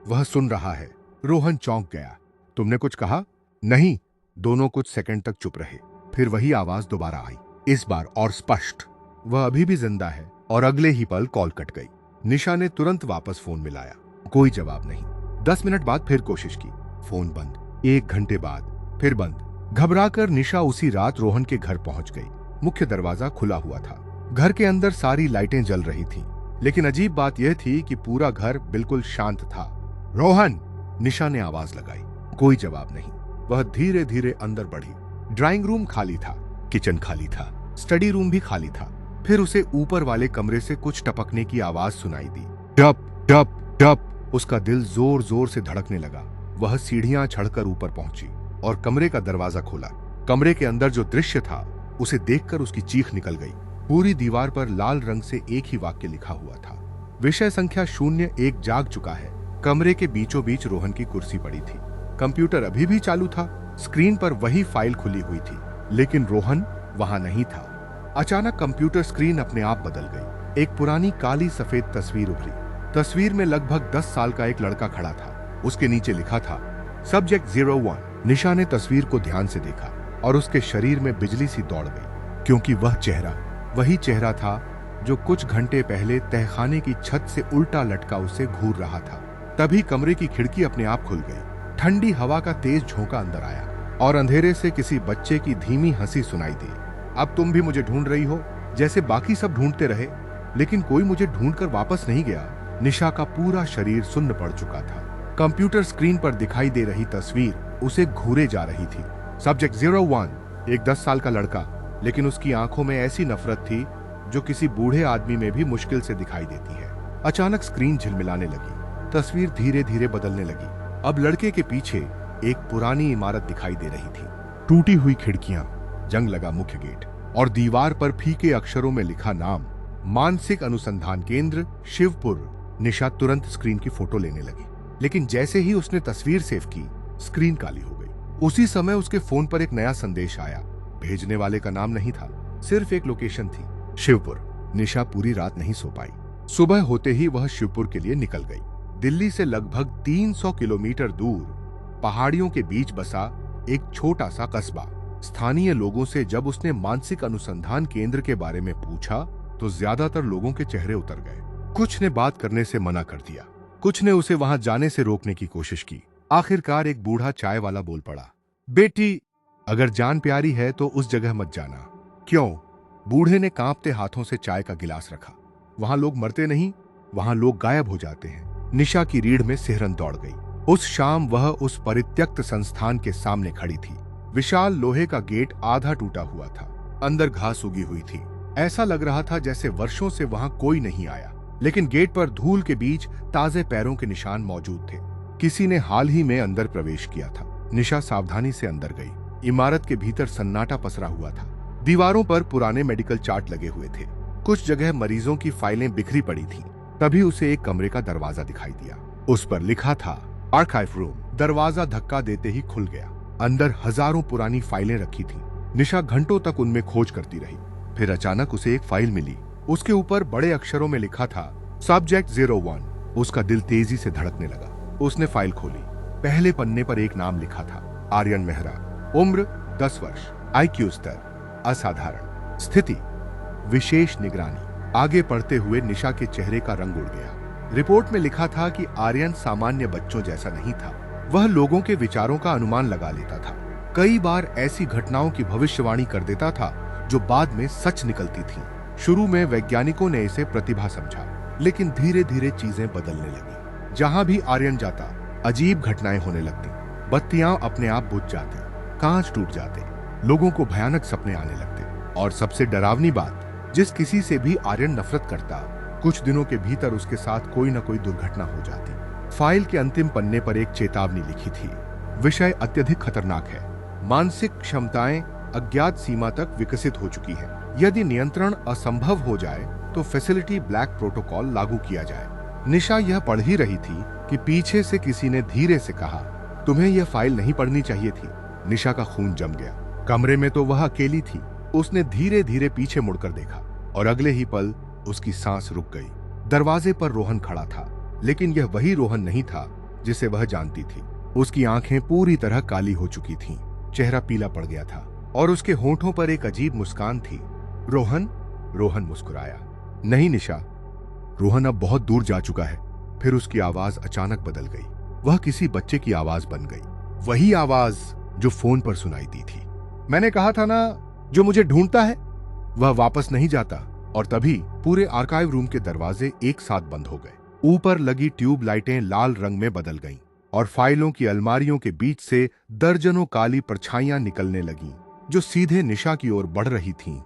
वह सुन रहा है। रोहन चौंक गया। तुमने कुछ कहा? नहीं। दोनों कुछ सेकंड तक चुप रहे। फिर वही आवाज दोबारा आई, इस बार और स्पष्ट। वह अभी भी जिंदा है। और अगले ही पल कॉल कट गई। निशा ने तुरंत वापस फोन मिलाया। कोई जवाब नहीं। 10 मिनट बाद फिर कोशिश की, फोन बंद। 1 घंटे बाद फिर बंद। घबराकर निशा उसी रात रोहन के घर पहुंच गई। मुख्य दरवाजा खुला हुआ था। घर के अंदर सारी लाइटें जल रही थीं। लेकिन अजीब बात यह थी कि पूरा घर बिल्कुल शांत था। रोहन! निशा ने आवाज लगाई। कोई जवाब नहीं। वह धीरे धीरे अंदर बढ़ी। ड्राइंग रूम खाली था, किचन खाली था, स्टडी रूम भी खाली था। फिर उसे ऊपर वाले कमरे से कुछ टपकने की आवाज सुनाई दी। टप टप टप। उसका दिल जोर जोर से धड़कने लगा। वह सीढ़ियां चढ़कर ऊपर पहुंची और कमरे का दरवाजा खोला। कमरे के अंदर जो दृश्य था, उसे देखकर उसकी चीख निकल गई। पूरी दीवार पर लाल रंग से एक ही वाक्य लिखा हुआ था, विषय संख्या 01 जाग चुका है। कमरे के बीचों बीच रोहन की कुर्सी पड़ी थी। कंप्यूटर अभी भी चालू था। स्क्रीन पर वही फाइल खुली हुई थी, लेकिन रोहन वहां नहीं था। अचानक कंप्यूटर स्क्रीन अपने आप बदल गई। एक पुरानी काली सफेद तस्वीर उभरी। तस्वीर में लगभग 10 साल का एक लड़का खड़ा था। उसके नीचे लिखा था, सब्जेक्ट 01। निशा ने तस्वीर को ध्यान से देखा और उसके शरीर में बिजली सी दौड़ गई, क्योंकि वह चेहरा वही चेहरा था जो कुछ घंटे पहले तहखाने की छत से उल्टा लटका उसे घूर रहा था। तभी कमरे की खिड़की अपने आप खुल गई। ठंडी हवा का तेज झोंका अंदर आया और अंधेरे से किसी बच्चे की धीमी हंसी सुनाई दी। अब तुम भी मुझे ढूंढ रही हो, जैसे बाकी सब ढूंढते रहे, लेकिन कोई मुझे ढूंढकर वापस नहीं गया। निशा का पूरा शरीर सुन्न पड़ चुका था। कंप्यूटर स्क्रीन पर दिखाई दे रही तस्वीर उसे घूरे जा रही थी। सब्जेक्ट 01, एक 10 साल का लड़का, लेकिन उसकी आंखों में ऐसी नफरत थी जो किसी बूढ़े आदमी में भी मुश्किल से दिखाई देती है। अचानक स्क्रीन झिलमिलाने लगी। तस्वीर धीरे धीरे बदलने लगी। अब लड़के के पीछे एक पुरानी इमारत दिखाई दे रही थी। टूटी हुई खिड़कियां, जंग लगा मुख्य गेट और दीवार पर फीके अक्षरों में लिखा नाम, मानसिक अनुसंधान केंद्र, शिवपुर। निशा तुरंत स्क्रीन की फोटो लेने लगी, लेकिन जैसे ही उसने तस्वीर सेव की, स्क्रीन काली हो गई। उसी समय उसके फोन पर एक नया संदेश आया। भेजने वाले का नाम नहीं था, सिर्फ एक लोकेशन थी, शिवपुर। निशा पूरी रात नहीं सो पाई। सुबह होते ही वह शिवपुर के लिए निकल गई। दिल्ली से लगभग 300 किलोमीटर दूर पहाड़ियों के बीच बसा एक छोटा सा कस्बा। स्थानीय लोगों से जब उसने मानसिक अनुसंधान केंद्र के बारे में पूछा, तो ज्यादातर लोगों के चेहरे उतर गए। कुछ ने बात करने से मना कर दिया, कुछ ने उसे वहां जाने से रोकने की कोशिश की। आखिरकार एक बूढ़ा चाय वाला बोल पड़ा, बेटी, अगर जान प्यारी है तो उस जगह मत जाना। क्यों? बूढ़े ने कांपते हाथों से चाय का गिलास रखा। वहां लोग मरते नहीं, वहां लोग गायब हो जाते हैं। निशा की रीढ़ में सिहरन दौड़ गई। उस शाम वह उस परित्यक्त संस्थान के सामने खड़ी थी। विशाल लोहे का गेट आधा टूटा हुआ था। अंदर घास उगी हुई थी। ऐसा लग रहा था जैसे वर्षों से वहां कोई नहीं आया। लेकिन गेट पर धूल के बीच ताजे पैरों के निशान मौजूद थे। किसी ने हाल ही में अंदर प्रवेश किया था। निशा सावधानी से अंदर गई। इमारत के भीतर सन्नाटा पसरा हुआ था। दीवारों पर पुराने मेडिकल चार्ट लगे हुए थे। कुछ जगह मरीजों की फाइलें बिखरी पड़ी थीं। तभी उसे एक कमरे का दरवाजा दिखाई दिया। उस पर लिखा था आर्काइव रूम। दरवाजा धक्का देते ही खुल गया। अंदर हजारों पुरानी फाइलें रखी थीं। निशा घंटों तक उनमें खोज करती रही। फिर अचानक उसे एक फाइल मिली। उसके ऊपर बड़े अक्षरों में लिखा था सब्जेक्ट 01। उसका दिल तेजी से धड़कने लगा। उसने फाइल खोली। पहले पन्ने पर एक नाम लिखा था, आर्यन मेहरा। उम्र 10 वर्ष। IQ स्तर असाधारण। स्थिति विशेष निगरानी। आगे पढ़ते हुए निशा के चेहरे का रंग उड़ गया। रिपोर्ट में लिखा था कि आर्यन सामान्य बच्चों जैसा नहीं था। वह लोगों के विचारों का अनुमान लगा लेता था। कई बार ऐसी घटनाओं की भविष्यवाणी कर देता था जो बाद में सच निकलती थीं। शुरू में वैज्ञानिकों ने इसे प्रतिभा समझा, लेकिन धीरे धीरे चीजें बदलने लगी। जहां भी आर्यन जाता, अजीब घटनाएं होने लगती। बत्तियां अपने आप बुझ जाती, कांच टूट जाते, लोगों को भयानक सपने आने लगते। और सबसे डरावनी बात, जिस किसी से भी आर्यन नफरत करता, कुछ दिनों के भीतर उसके साथ कोई न कोई दुर्घटना हो जाती। फाइल के अंतिम पन्ने पर एक चेतावनी लिखी थी, विषय अत्यधिक खतरनाक है। मानसिक क्षमताएं अज्ञात सीमा तक विकसित हो चुकी हैं। यदि नियंत्रण असंभव हो जाए तो फैसिलिटी ब्लैक प्रोटोकॉल लागू किया जाए। निशा यह पढ़ ही रही थी कि पीछे से किसी ने धीरे से कहा, तुम्हें यह फाइल नहीं पढ़नी चाहिए थी। निशा का खून जम गया। कमरे में तो वह अकेली थी। उसने धीरे धीरे पीछे मुड़कर देखा और अगले ही पल उसकी सांस रुक गई। दरवाजे पर रोहन खड़ा था, लेकिन यह वही रोहन नहीं था जिसे वह जानती थी। उसकी आंखें पूरी तरह काली हो चुकी थीं, चेहरा पीला पड़ गया था और उसके होठों पर एक अजीब मुस्कान थी। रोहन? रोहन मुस्कुराया। नहीं निशा, रोहन अब बहुत दूर जा चुका है। फिर उसकी आवाज अचानक बदल गई। वह किसी बच्चे की आवाज बन गई, वही आवाज जो फोन पर सुनाई दी थी। मैंने कहा था ना, जो मुझे ढूंढता है वह वापस नहीं जाता। और तभी पूरे आर्काइव रूम के दरवाजे एक साथ बंद हो गए। ऊपर लगी ट्यूब लाइटें लाल रंग में बदल गईं और फाइलों की अलमारियों के बीच से दर्जनों काली परछाइयां निकलने लगीं, जो सीधे निशा की ओर बढ़ रही थीं।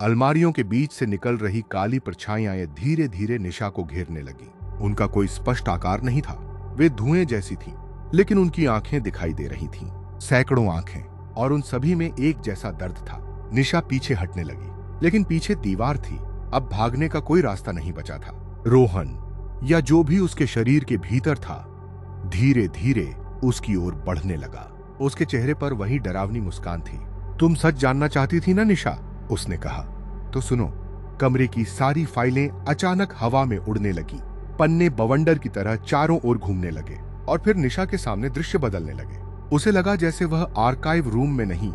अलमारियों के बीच से निकल रही काली परछाइयां धीरे धीरे निशा को घेरने लगीं। उनका कोई स्पष्ट आकार नहीं था। वे धुएं जैसी थीं, लेकिन उनकी आंखें दिखाई दे रही थीं, सैकड़ों आंखें, और उन सभी में एक जैसा दर्द था। निशा पीछे हटने लगी, लेकिन पीछे दीवार थी। अब भागने का कोई रास्ता नहीं बचा था। रोहन, या जो भी उसके शरीर के भीतर था, धीरे धीरे उसकी ओर बढ़ने लगा। उसके चेहरे पर वही डरावनी मुस्कान थी। तुम सच जानना चाहती थी ना निशा? उसने कहा। तो सुनो। कमरे की सारी फाइलें अचानक हवा में उड़ने लगी। पन्ने बवंडर की तरह चारों ओर घूमने लगे और फिर निशा के सामने दृश्य बदलने लगे। उसे लगा जैसे वह आर्काइव रूम में नहीं,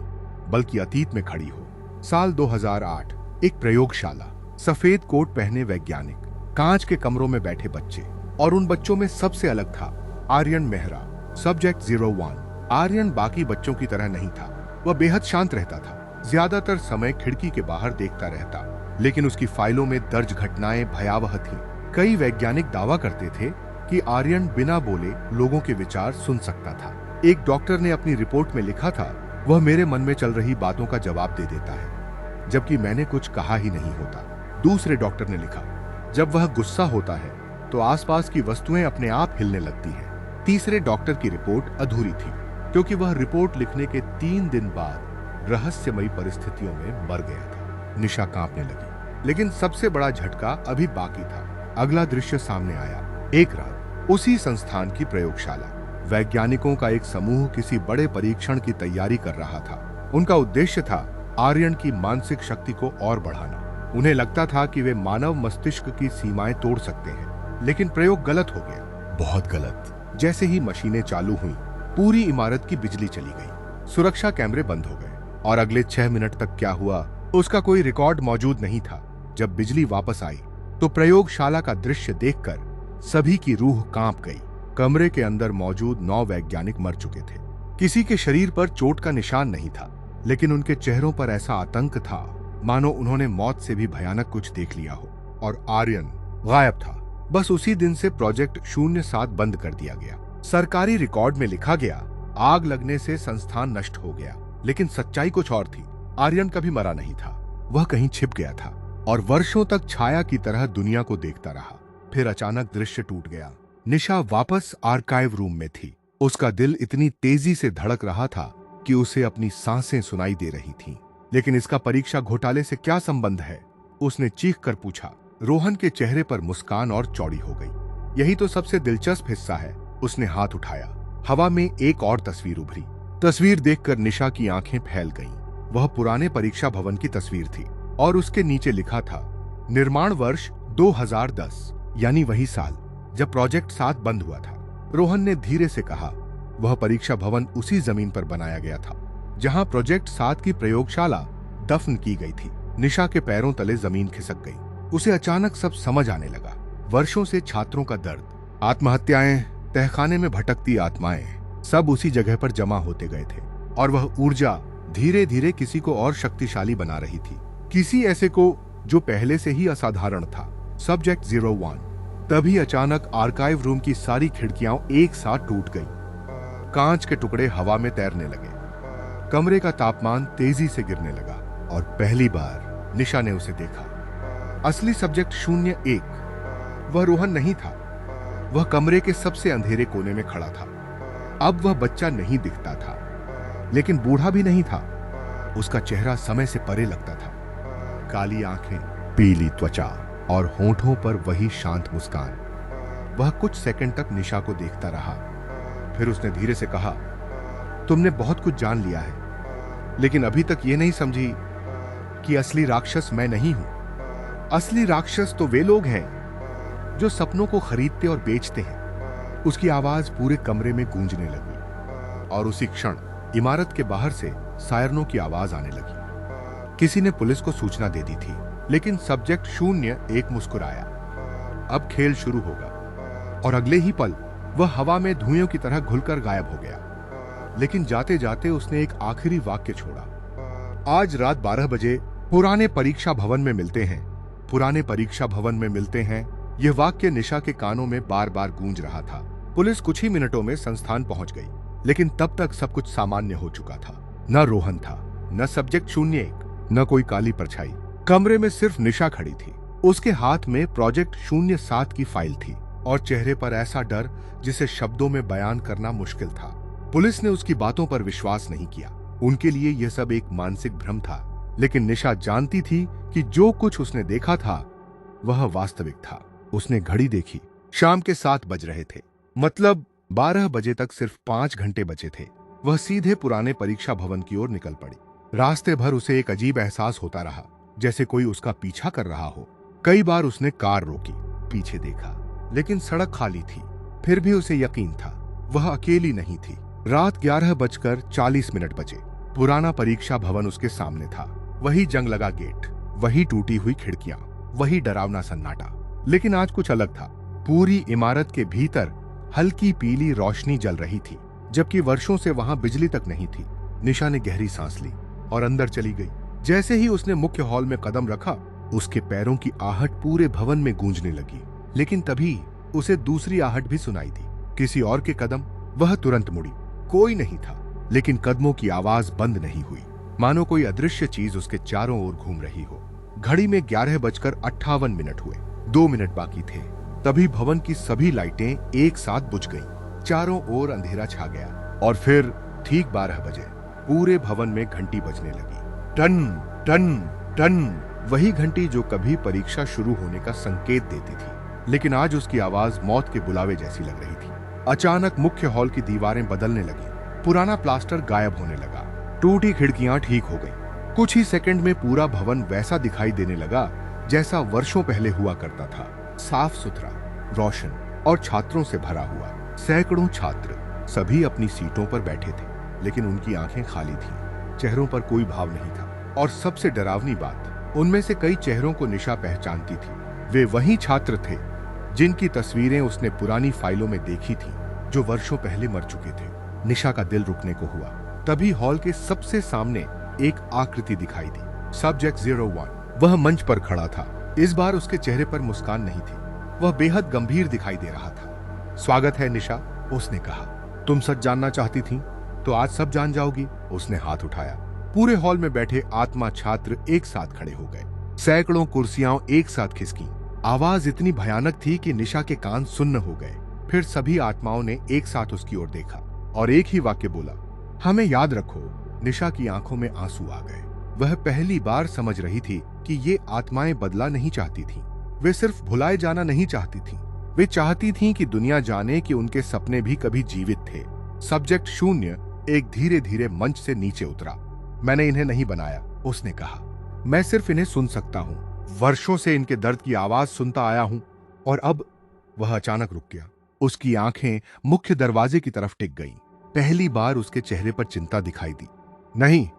बल्कि अतीत में खड़ी हो। साल 2008, एक प्रयोगशाला, सफेद कोट पहने वैज्ञानिक, कांच के कमरों में बैठे बच्चे, और उन बच्चों में सबसे अलग था आर्यन मेहरा, सब्जेक्ट 01। आर्यन बाकी बच्चों की तरह नहीं था। वह बेहद शांत रहता था, ज्यादातर समय खिड़की के बाहर देखता रहता, लेकिन उसकी फाइलों में दर्ज घटनाएं भयावह थीं। कई वैज्ञानिक दावा करते थे कि आर्यन बिना बोले लोगों के विचार सुन सकता था। एक डॉक्टर ने अपनी रिपोर्ट में लिखा था, वह मेरे मन में चल रही बातों का जवाब दे देता है, जबकि मैंने कुछ कहा ही नहीं होता। दूसरे डॉक्टर ने लिखा, जब वह गुस्सा होता है तो आसपास की वस्तुएं अपने आप हिलने लगती हैं। तीसरे डॉक्टर की रिपोर्ट अधूरी थी, क्योंकि वह रिपोर्ट लिखने के 3 दिन बाद रहस्यमयी परिस्थितियों में मर गया था। निशा कांपने लगी, लेकिन सबसे बड़ा झटका अभी बाकी था। अगला दृश्य सामने आया। एक रात, उसी संस्थान की प्रयोगशाला। वैज्ञानिकों का एक समूह किसी बड़े परीक्षण की तैयारी कर रहा था। उनका उद्देश्य था आर्यन की मानसिक शक्ति को और बढ़ाना। उन्हें लगता था कि वे मानव मस्तिष्क की सीमाएं तोड़ सकते हैं, लेकिन प्रयोग गलत हो गया, बहुत गलत। जैसे ही मशीनें चालू हुईं, पूरी इमारत की बिजली चली गई, सुरक्षा कैमरे बंद हो गए, और अगले 6 मिनट तक क्या हुआ उसका कोई रिकॉर्ड मौजूद नहीं था। जब बिजली वापस आई तो प्रयोगशाला का दृश्य देखकर सभी की रूह कांप गई। कमरे के अंदर मौजूद 9 वैज्ञानिक मर चुके थे। किसी के शरीर पर चोट का निशान नहीं था, लेकिन उनके चेहरों पर ऐसा आतंक था मानो उन्होंने मौत से भी भयानक कुछ देख लिया हो। और आर्यन गायब था। बस उसी दिन से प्रोजेक्ट 07 बंद कर दिया गया। सरकारी रिकॉर्ड में लिखा गया, आग लगने से संस्थान नष्ट हो गया, लेकिन सच्चाई कुछ और थी। आर्यन कभी मरा नहीं था, वह कहीं छिप गया था और वर्षों तक छाया की तरह दुनिया को देखता रहा। फिर अचानक दृश्य टूट गया। निशा वापस आर्काइव रूम में थी। उसका दिल इतनी तेजी से धड़क रहा था कि उसे अपनी सांसें सुनाई दे रही थीं। लेकिन इसका परीक्षा घोटाले से क्या संबंध है? उसने चीख कर पूछा। रोहन के चेहरे पर मुस्कान और चौड़ी हो गई। यही तो सबसे दिलचस्प हिस्सा है। उसने हाथ उठाया। हवा में एक और तस्वीर उभरी। तस्वीर देखकर निशा की आंखें फैल गईं। वह पुराने परीक्षा भवन की तस्वीर थी और उसके नीचे लिखा था निर्माण वर्ष 2010, यानी वही साल जब प्रोजेक्ट 7 बंद हुआ था। रोहन ने धीरे से कहा, वह परीक्षा भवन उसी जमीन पर बनाया गया था जहां प्रोजेक्ट 7 की प्रयोगशाला दफन की गई थी। निशा के पैरों तले जमीन खिसक गई। उसे अचानक सब समझ आने लगा। वर्षों से छात्रों का दर्द, आत्महत्याएं, तहखाने में भटकती आत्माएं, सब उसी जगह पर जमा होते गए थे और वह ऊर्जा धीरे धीरे किसी को और शक्तिशाली बना रही थी, किसी ऐसे को जो पहले से ही असाधारण था। सब्जेक्ट 01। तभी अचानक आर्काइव रूम की सारी खिड़कियां एक साथ टूट गईं। कांच के टुकड़े हवा में तैरने लगे। कमरे का तापमान तेजी से गिरने लगा और पहली बार निशा ने उसे देखा। असली सब्जेक्ट 01 वह रोहन नहीं था। वह कमरे के सबसे अंधेरे कोने में खड़ा था। अब वह बच्चा नहीं दिखता था, लेकिन बूढ़ा भी नहीं था। उसका चेहरा समय से परे लगता था। काली आंखें, पीली त्वचा और होंठों पर वही शांत मुस्कान। वह कुछ सेकंड तक निशा को देखता रहा। फिर उसने धीरे से कहा, तुमने बहुत कुछ जान लिया है, लेकिन अभी तक ये नहीं समझी कि असली राक्षस मैं नहीं हूं। असली राक्षस तो वे लोग हैं जो सपनों को खरीदते और बेचते हैं। उसकी आवाज पूरे कमरे में गूंजने लगी और उसी क्षण इमारत के बाहर से सायरनों की आवाज आने लगी। किसी ने पुलिस को सूचना दे दी थी, लेकिन सब्जेक्ट 01 मुस्कुराया। अब खेल शुरू होगा। और अगले ही पल वह हवा में धुएं की तरह घुलकर गायब हो गया। लेकिन जाते जाते उसने एक आखिरी वाक्य छोड़ा, आज रात 12 बजे पुराने परीक्षा भवन में मिलते हैं। पुराने परीक्षा भवन में मिलते हैं। यह वाक्य निशा के कानों में बार बार गूंज रहा था। पुलिस कुछ ही मिनटों में संस्थान पहुंच गई, लेकिन तब तक सब कुछ सामान्य हो चुका था। न रोहन था, न सब्जेक्ट 01, न कोई काली परछाई। कमरे में सिर्फ निशा खड़ी थी। उसके हाथ में प्रोजेक्ट 07 की फाइल थी और चेहरे पर ऐसा डर जिसे शब्दों में बयान करना मुश्किल था। पुलिस ने उसकी बातों पर विश्वास नहीं किया। उनके लिए यह सब एक मानसिक भ्रम था। लेकिन निशा जानती थी कि जो कुछ उसने देखा था वह वास्तविक था। उसने घड़ी देखी। शाम के 7 बज रहे थे। मतलब 12 बजे तक सिर्फ 5 घंटे बचे थे। वह सीधे पुराने परीक्षा भवन की ओर निकल पड़ी। रास्ते भर उसे एक अजीब एहसास होता रहा, जैसे कोई उसका पीछा कर रहा हो। कई बार उसने कार रोकी, पीछे देखा, लेकिन सड़क खाली थी। फिर भी उसे यकीन था वह अकेली नहीं थी। रात 11:40 बजे। पुराना परीक्षा भवन उसके सामने था। वही जंग लगा गेट, वही टूटी हुई खिड़कियां, वही डरावना सन्नाटा। लेकिन आज कुछ अलग था। पूरी इमारत के भीतर हल्की पीली रोशनी जल रही थी, जबकि वर्षों से वहां बिजली तक नहीं थी। निशा ने गहरी सांस ली और अंदर चली गई। जैसे ही उसने मुख्य हॉल में कदम रखा, उसके पैरों की आहट पूरे भवन में गूंजने लगी। लेकिन तभी उसे दूसरी आहट भी सुनाई दी, किसी और के कदम। वह तुरंत मुड़ी। कोई नहीं था, लेकिन कदमों की आवाज बंद नहीं हुई, मानो कोई अदृश्य चीज उसके चारों ओर घूम रही हो। घड़ी में 11:58 हुए। 2 मिनट बाकी थे। तभी भवन की सभी लाइटें एक साथ बुझ गईं। चारों ओर अंधेरा छा गया और फिर ठीक 12 बजे पूरे भवन में घंटी बजने लगी। टन टन टन। वही घंटी जो कभी परीक्षा शुरू होने का संकेत देती थी, लेकिन आज उसकी आवाज मौत के बुलावे जैसी लग रही थी। अचानक मुख्य हॉल की दीवारें बदलने लगी। पुराना प्लास्टर गायब होने लगा। टूटी खिड़कियां ठीक हो गई। कुछ ही सेकंड में पूरा भवन वैसा दिखाई देने लगा जैसा वर्षों पहले हुआ करता था। साफ सुथरा, रोशन और छात्रों से भरा हुआ। सैकड़ों छात्र, सभी अपनी सीटों पर बैठे थे, लेकिन उनकी आंखें खाली थीं। चेहरों पर कोई भाव नहीं था। और सबसे डरावनी बात, उनमें से कई चेहरों को निशा पहचानती थी। वे वही छात्र थे जिनकी तस्वीरें उसने पुरानी फाइलों में देखी थी, जो वर्षों पहले मर चुके थे। निशा का दिल रुकने को हुआ। तभी हॉल के सबसे सामने एक आकृति दिखाई दी। सब्जेक्ट 01। वह मंच पर खड़ा था। इस बार उसके चेहरे पर मुस्कान नहीं थी। वह बेहद गंभीर दिखाई दे रहा था। स्वागत है निशा, उसने कहा। तुम सच जानना चाहती थी, तो आज सब जान जाओगी। उसने हाथ उठाया। पूरे हॉल में बैठे आत्मा छात्र एक साथ खड़े हो गए। सैकड़ों कुर्सियां एक साथ खिसकी। आवाज इतनी भयानक थी कि निशा के कान सुन्न हो गए। फिर सभी आत्माओं ने एक साथ उसकी ओर देखा और एक ही वाक्य बोला, हमें याद रखो। निशा की आंखों में आंसू आ गए। वह पहली बार समझ रही थी कि ये आत्माएं बदला नहीं चाहती थीं। वे सिर्फ भुलाए जाना नहीं चाहती थीं। वे चाहती थीं कि दुनिया जाने कि उनके सपने भी कभी जीवित थे। सब्जेक्ट 0 एक धीरे धीरे मंच से नीचे उतरा। मैंने इन्हें नहीं बनाया, उसने कहा। मैं सिर्फ इन्हें सुन सकता हूं। वर्षों से इनके दर्द की आवाज सुनता आया हूं। और अब वह अचानक रुक गया। उसकी आंखें मुख्य दरवाजे की तरफ टिक गईं। पहली बार उसके चेहरे पर चिंता दिखाई दी। नहीं,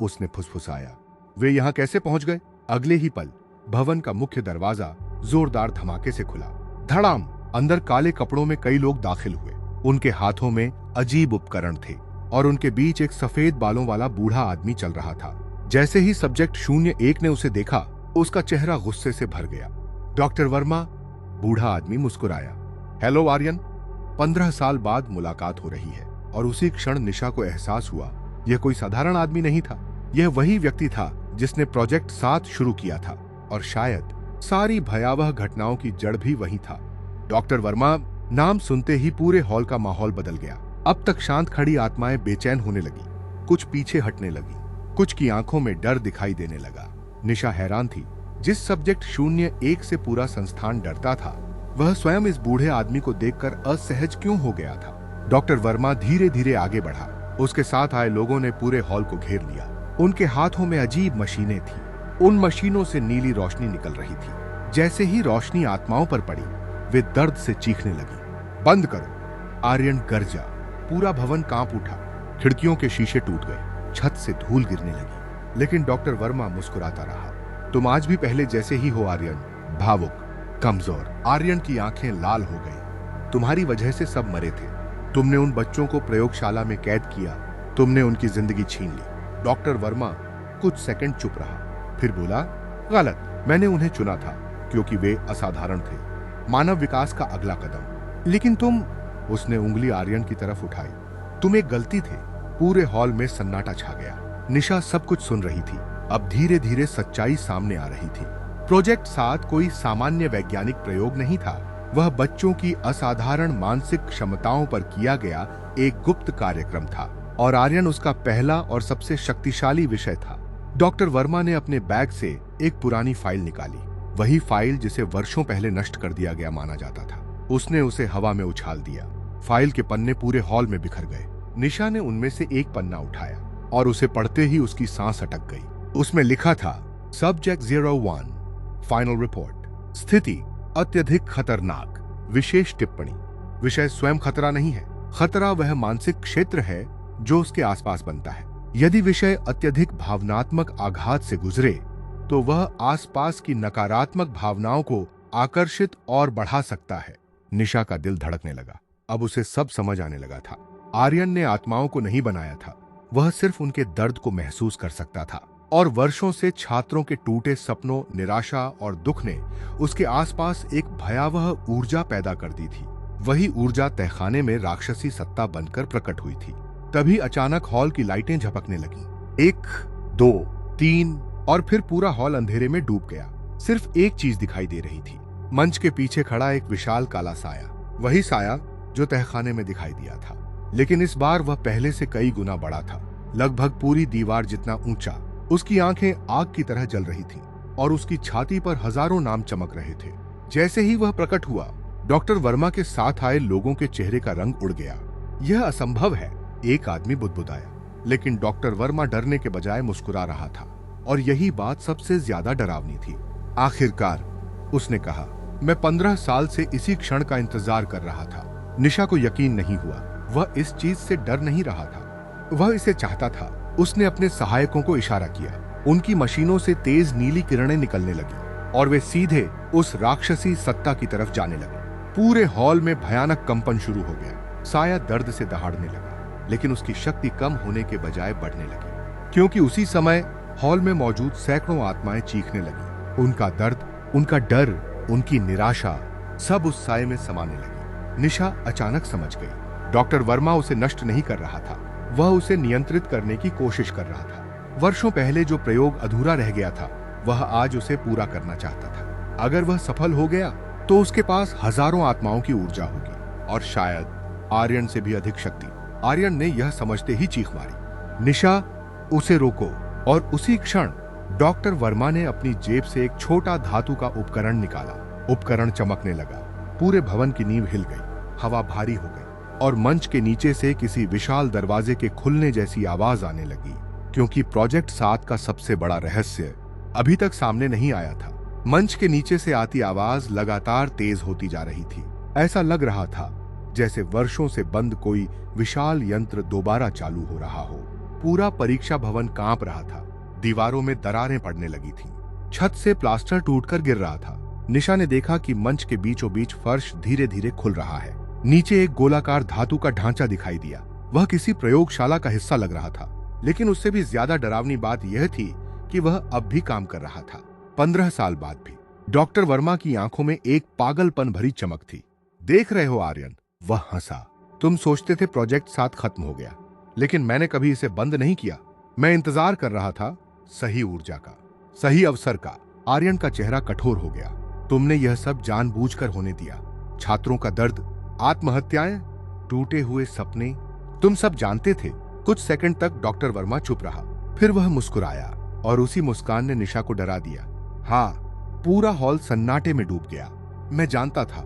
उसने फुसफुसाया। वे यहां कैसे पहुंच गए? अगले ही पल भवन का मुख्य दरवाजा जोरदार धमाके से खुला। धड़ाम! अंदर काले कपड़ों में कई लोग दाखिल हुए। उनके हाथों में अजीब उपकरण थे और उनके बीच एक सफेद बालों वाला बूढ़ा आदमी चल रहा था। जैसे ही सब्जेक्ट 01 ने उसे देखा, उसका चेहरा गुस्से से भर गया। डॉक्टर वर्मा, बूढ़ा आदमी मुस्कुराया। हेलो आर्यन, 15 साल बाद मुलाकात हो रही है। और उसी क्षण निशा को एहसास हुआ, यह कोई साधारण आदमी नहीं था। यह वही व्यक्ति था जिसने प्रोजेक्ट 7 शुरू किया था और शायद सारी भयावह घटनाओं की जड़ भी वही था। डॉक्टर वर्मा नाम सुनते ही पूरे हॉल का माहौल बदल गया। अब तक शांत खड़ी आत्माएं बेचैन होने लगी, कुछ पीछे हटने लगी, कुछ की आंखों में डर दिखाई देने लगा। निशा हैरान थी। जिस सब्जेक्ट 01 से पूरा संस्थान डरता था, वह स्वयं इस बूढ़े आदमी को देखकर असहज क्यों हो गया था। डॉक्टर वर्मा धीरे धीरे आगे बढ़ा। उसके साथ आए लोगों ने पूरे हॉल को घेर लिया। उनके हाथों में अजीब मशीनें थीं। उन मशीनों से नीली रोशनी निकल रही थी। जैसे ही रोशनी आत्माओं पर पड़ी, वे दर्द से चीखने लगी। बंद करो! आर्यन गरजा। पूरा भवन कांप उठा। खिड़कियों के शीशे टूट गए, छत से धूल गिरने लगी। लेकिन डॉक्टर वर्मा मुस्कुराता रहा। तुम आज भी पहले जैसे ही हो आर्यन, भावुक, कमजोर। आर्यन की आंखें लाल हो गई। तुम्हारी वजह से सब मरे थे। तुमने उन बच्चों को प्रयोगशाला में कैद किया। तुमने उनकी जिंदगी छीन ली। डॉक्टर वर्मा कुछ सेकंड चुप रहा, फिर बोला, गलत। मैंने उन्हें चुना था क्योंकि वे असाधारण थे, मानव विकास का अगला कदम। लेकिन तुम, उसने उंगली आर्यन की तरफ उठाई, तुम एक गलती थे। पूरे हॉल में सन्नाटा छा गया। निशा सब कुछ सुन रही थी। अब धीरे धीरे सच्चाई सामने आ रही थी। प्रोजेक्ट 7 कोई सामान्य वैज्ञानिक प्रयोग नहीं था। वह बच्चों की असाधारण मानसिक क्षमताओं पर किया गया एक गुप्त कार्यक्रम था और आर्यन उसका पहला और सबसे शक्तिशाली विषय था। डॉक्टर वर्मा ने अपने बैग से एक पुरानी फाइल निकाली, वही फाइल जिसे वर्षों पहले नष्ट कर दिया गया माना जाता था। उसने उसे हवा में उछाल दिया। फाइल के पन्ने पूरे हॉल में बिखर गए। निशा ने उनमें से एक पन्ना उठाया और उसे पढ़ते ही उसकी सांस अटक गई। उसमें लिखा था, सब्जेक्ट 01 फाइनल रिपोर्ट, स्थिति अत्यधिक खतरनाक। विशेष टिप्पणी, विषय स्वयं खतरा नहीं है, खतरा वह मानसिक क्षेत्र है जो उसके आसपास बनता है। यदि विषय अत्यधिक भावनात्मक आघात से गुजरे तो वह आसपास की नकारात्मक भावनाओं को आकर्षित और बढ़ा सकता है। निशा का दिल धड़कने लगा। अब उसे सब समझ आने लगा था। आर्यन ने आत्माओं को नहीं बनाया था, वह सिर्फ उनके दर्द को महसूस कर सकता था। और वर्षों से छात्रों के टूटे सपनों, निराशा और दुख ने उसके आसपास एक भयावह ऊर्जा पैदा कर दी थी। वही ऊर्जा तहखाने में राक्षसी सत्ता बनकर प्रकट हुई थी। तभी अचानक हॉल की लाइटें झपकने लगीं। 1, 2, 3 और फिर पूरा हॉल अंधेरे में डूब गया। सिर्फ एक चीज दिखाई दे रही थी, मंच के पीछे खड़ा एक विशाल काला साया। वही साया जो तहखाने में दिखाई दिया था, लेकिन इस बार वह पहले से कई गुना बड़ा था, लगभग पूरी दीवार जितना ऊंचा। उसकी आंखें आग की तरह जल रही थीं और उसकी छाती पर हजारों नाम चमक रहे थे। जैसे ही वह प्रकट हुआ, डॉक्टर वर्मा के साथ आए लोगों के चेहरे का रंग उड़ गया। यह असंभव है, एक आदमी बुदबुदाया। लेकिन डॉक्टर वर्मा डरने के बजाय मुस्कुरा रहा था और यही बात सबसे ज्यादा डरावनी थी। आखिरकार, उसने कहा, मैं 15 साल से इसी क्षण का इंतजार कर रहा था। निशा को यकीन नहीं हुआ। वह इस चीज से डर नहीं रहा था, वह इसे चाहता था। उसने अपने सहायकों को इशारा किया। उनकी मशीनों से तेज नीली किरणें निकलने लगी और वे सीधे उस राक्षसी सत्ता की तरफ जाने लगे। पूरे हॉल में भयानक कंपन शुरू हो गया। साया दर्द से दहाड़ने लगा, लेकिन उसकी शक्ति कम होने के बजाय बढ़ने लगी, क्योंकि उसी समय हॉल में मौजूद सैकड़ों आत्माएं चीखने लगी। उनका दर्द, उनका डर, उनकी निराशा सब उस साये में समाने लगी। निशा अचानक समझ गई, डॉक्टर वर्मा उसे नष्ट नहीं कर रहा था, वह उसे नियंत्रित करने की कोशिश कर रहा था। वर्षों पहले जो प्रयोग अधूरा रह गया था, वह आज उसे पूरा करना चाहता था। अगर वह सफल हो गया तो उसके पास हजारों आत्माओं की ऊर्जा होगी और शायद आर्यन से भी अधिक शक्ति। आर्यन ने यह समझते ही चीख मारी, निशा उसे रोको। और उसी क्षण डॉक्टर वर्मा ने अपनी जेब से एक छोटा धातु का उपकरण निकाला। उपकरण चमकने लगा, पूरे भवन की नींव हिल गई, हवा भारी हो गई और मंच के नीचे से किसी विशाल दरवाजे के खुलने जैसी आवाज आने लगी, क्योंकि प्रोजेक्ट 7 का सबसे बड़ा रहस्य अभी तक सामने नहीं आया था। मंच के नीचे से आती आवाज लगातार तेज होती जा रही थी। ऐसा लग रहा था जैसे वर्षों से बंद कोई विशाल यंत्र दोबारा चालू हो रहा हो। पूरा परीक्षा भवन कांप रहा था, दीवारों में दरारें पड़ने लगी थीं, छत से प्लास्टर टूटकर गिर रहा था। निशा ने देखा कि मंच के बीचों बीच फर्श धीरे धीरे खुल रहा है। नीचे एक गोलाकार धातु का ढांचा दिखाई दिया। वह किसी प्रयोगशाला का हिस्सा लग रहा था, लेकिन उससे भी ज्यादा डरावनी बात यह थी कि वह अब भी काम कर रहा था, 15 साल बाद भी। डॉक्टर वर्मा की आंखों में एक पागलपन भरी चमक थी। देख रहे हो आर्यन? वह हंसा। तुम सोचते थे प्रोजेक्ट 7 खत्म हो गया, लेकिन मैंने कभी इसे बंद नहीं किया। मैं इंतजार कर रहा था सही ऊर्जा का, सही अवसर का। आर्यन का चेहरा कठोर हो गया। तुमने यह सब जानबूझकर होने दिया। छात्रों का दर्द, आत्महत्याएं, टूटे हुए सपने, तुम सब जानते थे। कुछ सेकंड तक डॉक्टर वर्मा चुप रहा, फिर वह मुस्कुराया और उसी मुस्कान ने निशा को डरा दिया। हाँ, पूरा हॉल सन्नाटे में डूब गया। मैं जानता था,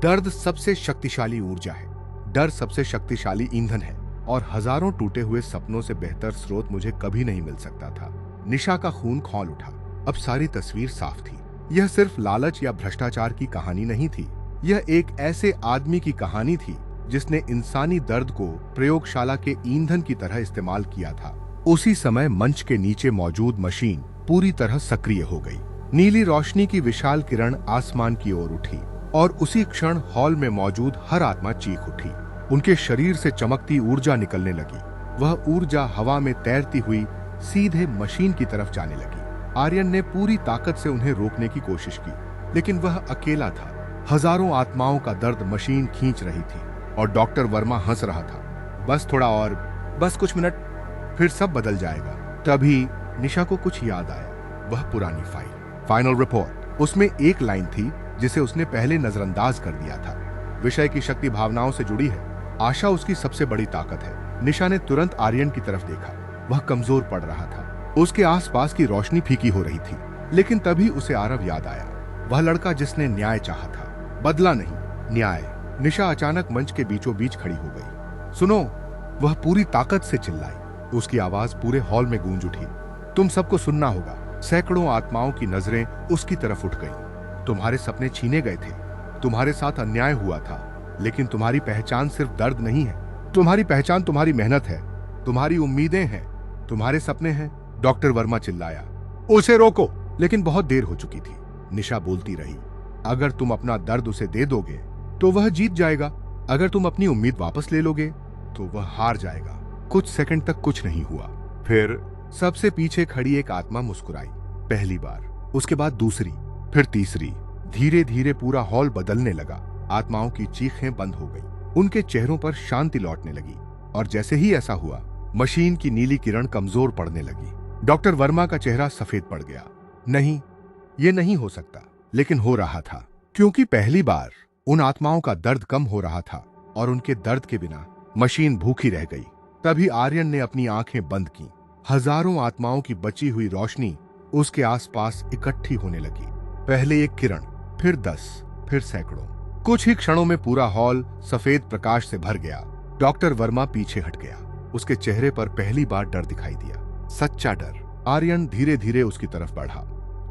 दर्द सबसे शक्तिशाली ऊर्जा है, डर सबसे शक्तिशाली ईंधन है और हजारों टूटे हुए सपनों से बेहतर स्रोत मुझे कभी नहीं मिल सकता था। निशा का खून खौल उठा। अब सारी तस्वीर साफ थी। यह सिर्फ लालच या भ्रष्टाचार की कहानी नहीं थी, यह एक ऐसे आदमी की कहानी थी जिसने इंसानी दर्द को प्रयोगशाला के ईंधन की तरह इस्तेमाल किया था। उसी समय मंच के नीचे मौजूद मशीन पूरी तरह सक्रिय हो गई। नीली रोशनी की विशाल किरण आसमान की ओर उठी और उसी क्षण हॉल में मौजूद हर आत्मा चीख उठी। उनके शरीर से चमकती ऊर्जा निकलने लगी। वह ऊर्जा हवा में तैरती हुई सीधे मशीन की तरफ जाने लगी। आर्यन ने पूरी ताकत से उन्हें रोकने की कोशिश की, लेकिन वह अकेला था। हजारों आत्माओं का दर्द मशीन खींच रही थी और डॉक्टर वर्मा हंस रहा था। बस थोड़ा और, बस कुछ मिनट, फिर सब बदल जाएगा। तभी निशा को कुछ याद आया, वह पुरानी फाइनल रिपोर्ट। उसमें एक लाइन थी जिसे उसने पहले नजरअंदाज कर दिया था। विषय की शक्ति भावनाओं से जुड़ी है, आशा उसकी सबसे बड़ी ताकत है। निशा ने तुरंत आर्यन की तरफ देखा। वह कमजोर पड़ रहा था, उसके आसपास की रोशनी फीकी हो रही थी। लेकिन तभी उसे आरव याद आया, वह लड़का जिसने न्याय चाहा था, बदला नहीं, न्याय। निशा अचानक मंच के बीचों बीच खड़ी हो गई। सुनो, वह पूरी ताकत से चिल्लाई। उसकी आवाज पूरे हॉल में गूंज उठी। तुम सबको सुनना होगा। सैकड़ों आत्माओं की नजरें उसकी तरफ उठ गईं। तुम्हारे सपने छीने गए थे, तुम्हारे साथ अन्याय हुआ था, लेकिन तुम्हारी पहचान सिर्फ दर्द नहीं है। तुम्हारी पहचान तुम्हारी मेहनत है, तुम्हारी उम्मीदें हैं, तुम्हारे सपने हैं। डॉक्टर वर्मा चिल्लाया, उसे रोको। लेकिन बहुत देर हो चुकी थी। निशा बोलती रही, अगर तुम अपना दर्द उसे दे दोगे तो वह जीत जाएगा, अगर तुम अपनी उम्मीद वापस ले लोगे तो वह हार जाएगा। कुछ सेकंड तक कुछ नहीं हुआ। फिर सबसे पीछे खड़ी एक आत्मा मुस्कुराई, पहली बार, उसके बाद दूसरी, फिर तीसरी। धीरे धीरे पूरा हॉल बदलने लगा। आत्माओं की चीखें बंद हो गई, उनके चेहरों पर शांति लौटने लगी। और जैसे ही ऐसा हुआ, मशीन की नीली किरण कमजोर पड़ने लगी। डॉक्टर वर्मा का चेहरा सफेद पड़ गया। नहीं, ये नहीं हो सकता, लेकिन हो रहा था, क्योंकि पहली बार उन आत्माओं का दर्द कम हो रहा था और उनके दर्द के बिना मशीन भूखी रह गई। तभी आर्यन ने अपनी आंखें बंद की। हजारों आत्माओं की बची हुई रोशनी उसके आसपास इकट्ठी होने लगी। पहले एक किरण, फिर 10, फिर सैकड़ों। कुछ ही क्षणों में पूरा हॉल सफेद प्रकाश से भर गया। डॉक्टर वर्मा पीछे हट गया। उसके चेहरे पर पहली बार डर दिखाई दिया, सच्चा डर। आर्यन धीरे धीरे उसकी तरफ बढ़ा।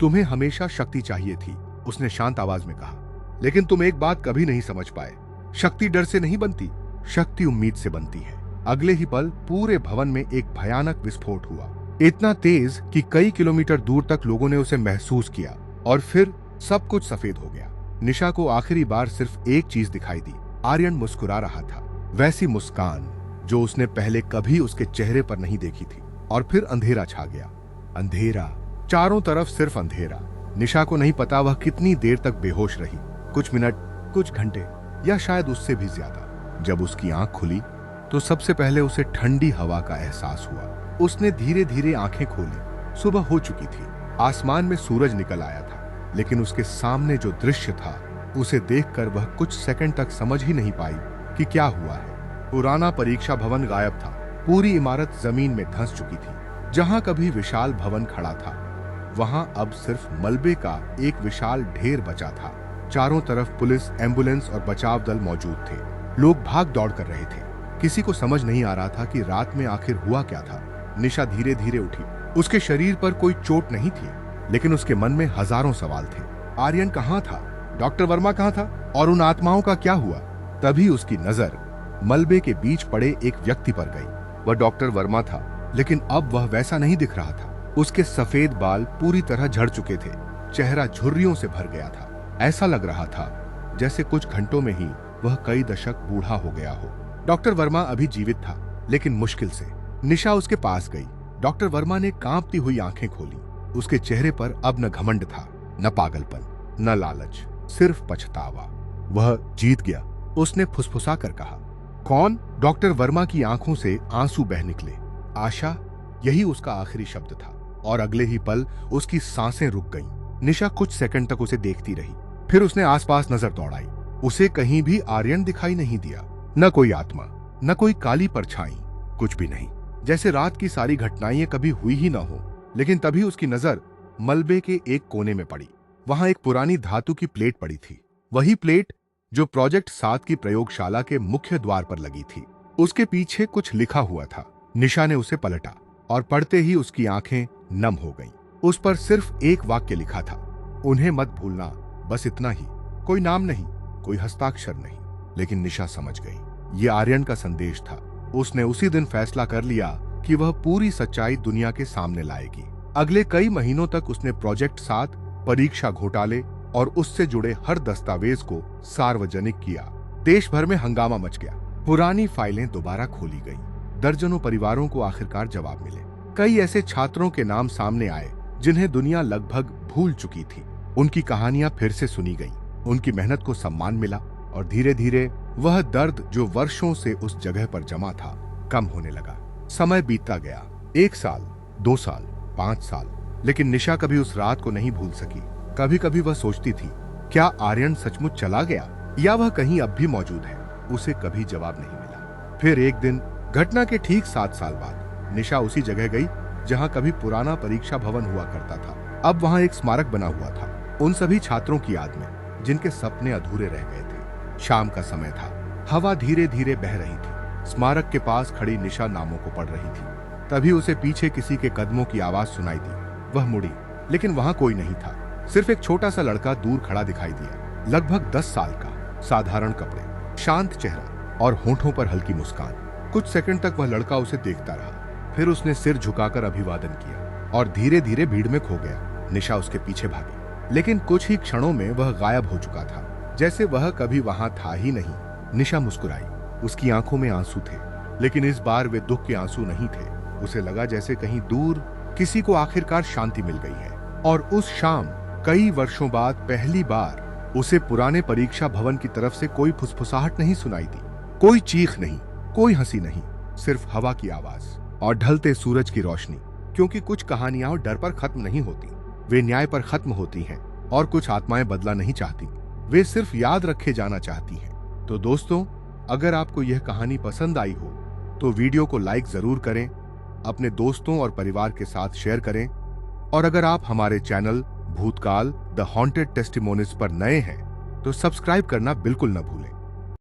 तुम्हें हमेशा शक्ति चाहिए थी, उसने शांत आवाज में कहा, लेकिन तुम एक बात कभी नहीं समझ पाए, शक्ति डर से नहीं बनती, शक्ति उम्मीद से बनती है। अगले ही पल पूरे भवन में एक भयानक विस्फोट हुआ, इतना तेज कि कई किलोमीटर दूर तक लोगों ने उसे महसूस किया। और फिर सब कुछ सफेद हो गया। निशा को आखिरी बार सिर्फ एक चीज दिखाई दी। आर्यन मुस्कुरा रहा था, वैसी मुस्कान जो उसने पहले कभी उसके चेहरे पर नहीं देखी थी। और फिर अंधेरा छा गया। अंधेरा, चारों तरफ सिर्फ अंधेरा। निशा को नहीं पता वह कितनी देर तक बेहोश रही, कुछ मिनट, कुछ घंटे, या शायद उससे भी ज्यादा। जब उसकी आंख खुली तो सबसे पहले उसे ठंडी हवा का एहसास हुआ। उसने धीरे धीरे आंखें खोली। सुबह हो चुकी थी, आसमान में सूरज निकल आया था। लेकिन उसके सामने जो दृश्य था उसे देखकर वह कुछ सेकंड तक समझ ही नहीं पाई कि क्या हुआ है। पुराना परीक्षा भवन गायब था। पूरी इमारत जमीन में धंस चुकी थी। जहां कभी विशाल भवन खड़ा था वहां अब सिर्फ मलबे का एक विशाल ढेर बचा था। चारों तरफ पुलिस, एम्बुलेंस और बचाव दल मौजूद थे। लोग भाग दौड़ कर रहे थे। किसी को समझ नहीं आ रहा था कि रात में आखिर हुआ क्या था। निशा धीरे धीरे उठी। उसके शरीर पर कोई चोट नहीं थी, लेकिन उसके मन में हजारों सवाल थे। आर्यन कहाँ था? डॉक्टर वर्मा कहाँ था? और उन आत्माओं का क्या हुआ? तभी उसकी नजर मलबे के बीच पड़े एक व्यक्ति पर गई। वह डॉक्टर वर्मा था, लेकिन अब वह वैसा नहीं दिख रहा था। उसके सफेद बाल पूरी तरह झड़ चुके थे। चेहरा झुर्रियों से भर गया था। ऐसा लग रहा था जैसे कुछ घंटों में ही वह कई दशक बूढ़ा हो गया हो। डॉक्टर वर्मा अभी जीवित था, लेकिन मुश्किल से। निशा उसके पास गई। डॉक्टर वर्मा ने कांपती हुई आंखें खोली। उसके चेहरे पर अब न घमंड था, न पागलपन, न लालच, सिर्फ पछतावा। वह जीत गया, उसने फुसफुसा कर कहा। कौन? डॉक्टर वर्मा की आंखों से आंसू बह निकले। आशा, यही उसका आखिरी शब्द था, और अगले ही पल उसकी सांसें रुक गईं। निशा कुछ सेकंड तक उसे देखती रही, फिर उसने आसपास नजर दौड़ाई। उसे कहीं भी आर्यन दिखाई नहीं दिया। न कोई आत्मा, न कोई काली परछाई, कुछ भी नहीं। जैसे रात की सारी घटनाएं कभी हुई ही न हो। लेकिन तभी उसकी नजर मलबे के एक कोने में पड़ी। वहां एक पुरानी धातु की प्लेट पड़ी थी। वही प्लेट जो प्रोजेक्ट 7 की प्रयोगशाला के मुख्य द्वार पर लगी थी। उसके पीछे कुछ लिखा हुआ था। निशा ने उसे पलटा और पढ़ते ही उसकी आंखें नम हो गईं। उस पर सिर्फ एक वाक्य लिखा था, उन्हें मत भूलना, बस इतना ही। कोई नाम नहीं, कोई हस्ताक्षर नहीं। लेकिन निशा समझ गई, ये आर्यन का संदेश था। उसने उसी दिन फैसला कर लिया कि वह पूरी सच्चाई दुनिया के सामने लाएगी। अगले कई महीनों तक उसने प्रोजेक्ट 7, परीक्षा घोटाले और उससे जुड़े हर दस्तावेज को सार्वजनिक किया। देश भर में हंगामा मच गया। पुरानी फाइलें दोबारा खोली गईं। दर्जनों परिवारों को आखिरकार जवाब मिले। कई ऐसे छात्रों के नाम सामने आए जिन्हें दुनिया लगभग भूल चुकी थी। उनकी कहानियां फिर से सुनी गईं। उनकी मेहनत को सम्मान मिला और धीरे धीरे वह दर्द जो वर्षों से उस जगह पर जमा था कम होने लगा। समय बीतता गया। 1 साल, 2 साल, 5 साल, लेकिन निशा कभी उस रात को नहीं भूल सकी। कभी कभी वह सोचती थी, क्या आर्यन सचमुच चला गया या वह कहीं अब भी मौजूद है? उसे कभी जवाब नहीं मिला। फिर एक दिन, घटना के ठीक 7 साल बाद, निशा उसी जगह गई जहां कभी पुराना परीक्षा भवन हुआ करता था। अब वहां एक स्मारक बना हुआ था, उन सभी छात्रों की याद में जिनके सपने अधूरे रह गए थे। शाम का समय था। हवा धीरे धीरे बह रही थी। स्मारक के पास खड़ी निशा नामों को पढ़ रही थी। तभी उसे पीछे किसी के कदमों की आवाज सुनाई दी। वह मुड़ी, लेकिन वहां कोई नहीं था। सिर्फ एक छोटा सा लड़का दूर खड़ा दिखाई दिया। लगभग 10 साल का, साधारण कपड़े, शांत चेहरा और होठों पर हल्की मुस्कान। कुछ सेकंड तक वह लड़का उसे देखता रहा। फिर उसने सिर झुकाकर अभिवादन किया और धीरे धीरे भीड़ में खो गया। निशा उसके पीछे भागी, लेकिन कुछ ही क्षणों में वह गायब हो चुका था, जैसे वह कभी वहां था ही नहीं। निशा मुस्कुराई। उसकी आंखों में आंसू थे, लेकिन इस बार वे दुख के आंसू नहीं थे। उसे लगा जैसे कहीं दूर किसी को आखिरकार शांति मिल गई है। और उस शाम, कई वर्षों बाद, पहली बार उसे पुराने परीक्षा भवन की तरफ से कोई फुसफुसाहट नहीं सुनाई दी। कोई चीख नहीं, कोई हंसी नहीं, सिर्फ हवा की आवाज और ढलते सूरज की रोशनी। क्योंकि कुछ कहानियां डर पर खत्म नहीं होती, वे न्याय पर खत्म होती हैं। और कुछ आत्माएं बदला नहीं चाहती, वे सिर्फ याद रखे जाना चाहती हैं। तो दोस्तों, अगर आपको यह कहानी पसंद आई हो तो वीडियो को लाइक जरूर करें, अपने दोस्तों और परिवार के साथ शेयर करें। और अगर आप हमारे चैनल भूतकाल द हॉन्टेड टेस्टिमोनीज पर नए हैं तो सब्सक्राइब करना बिल्कुल न भूलें।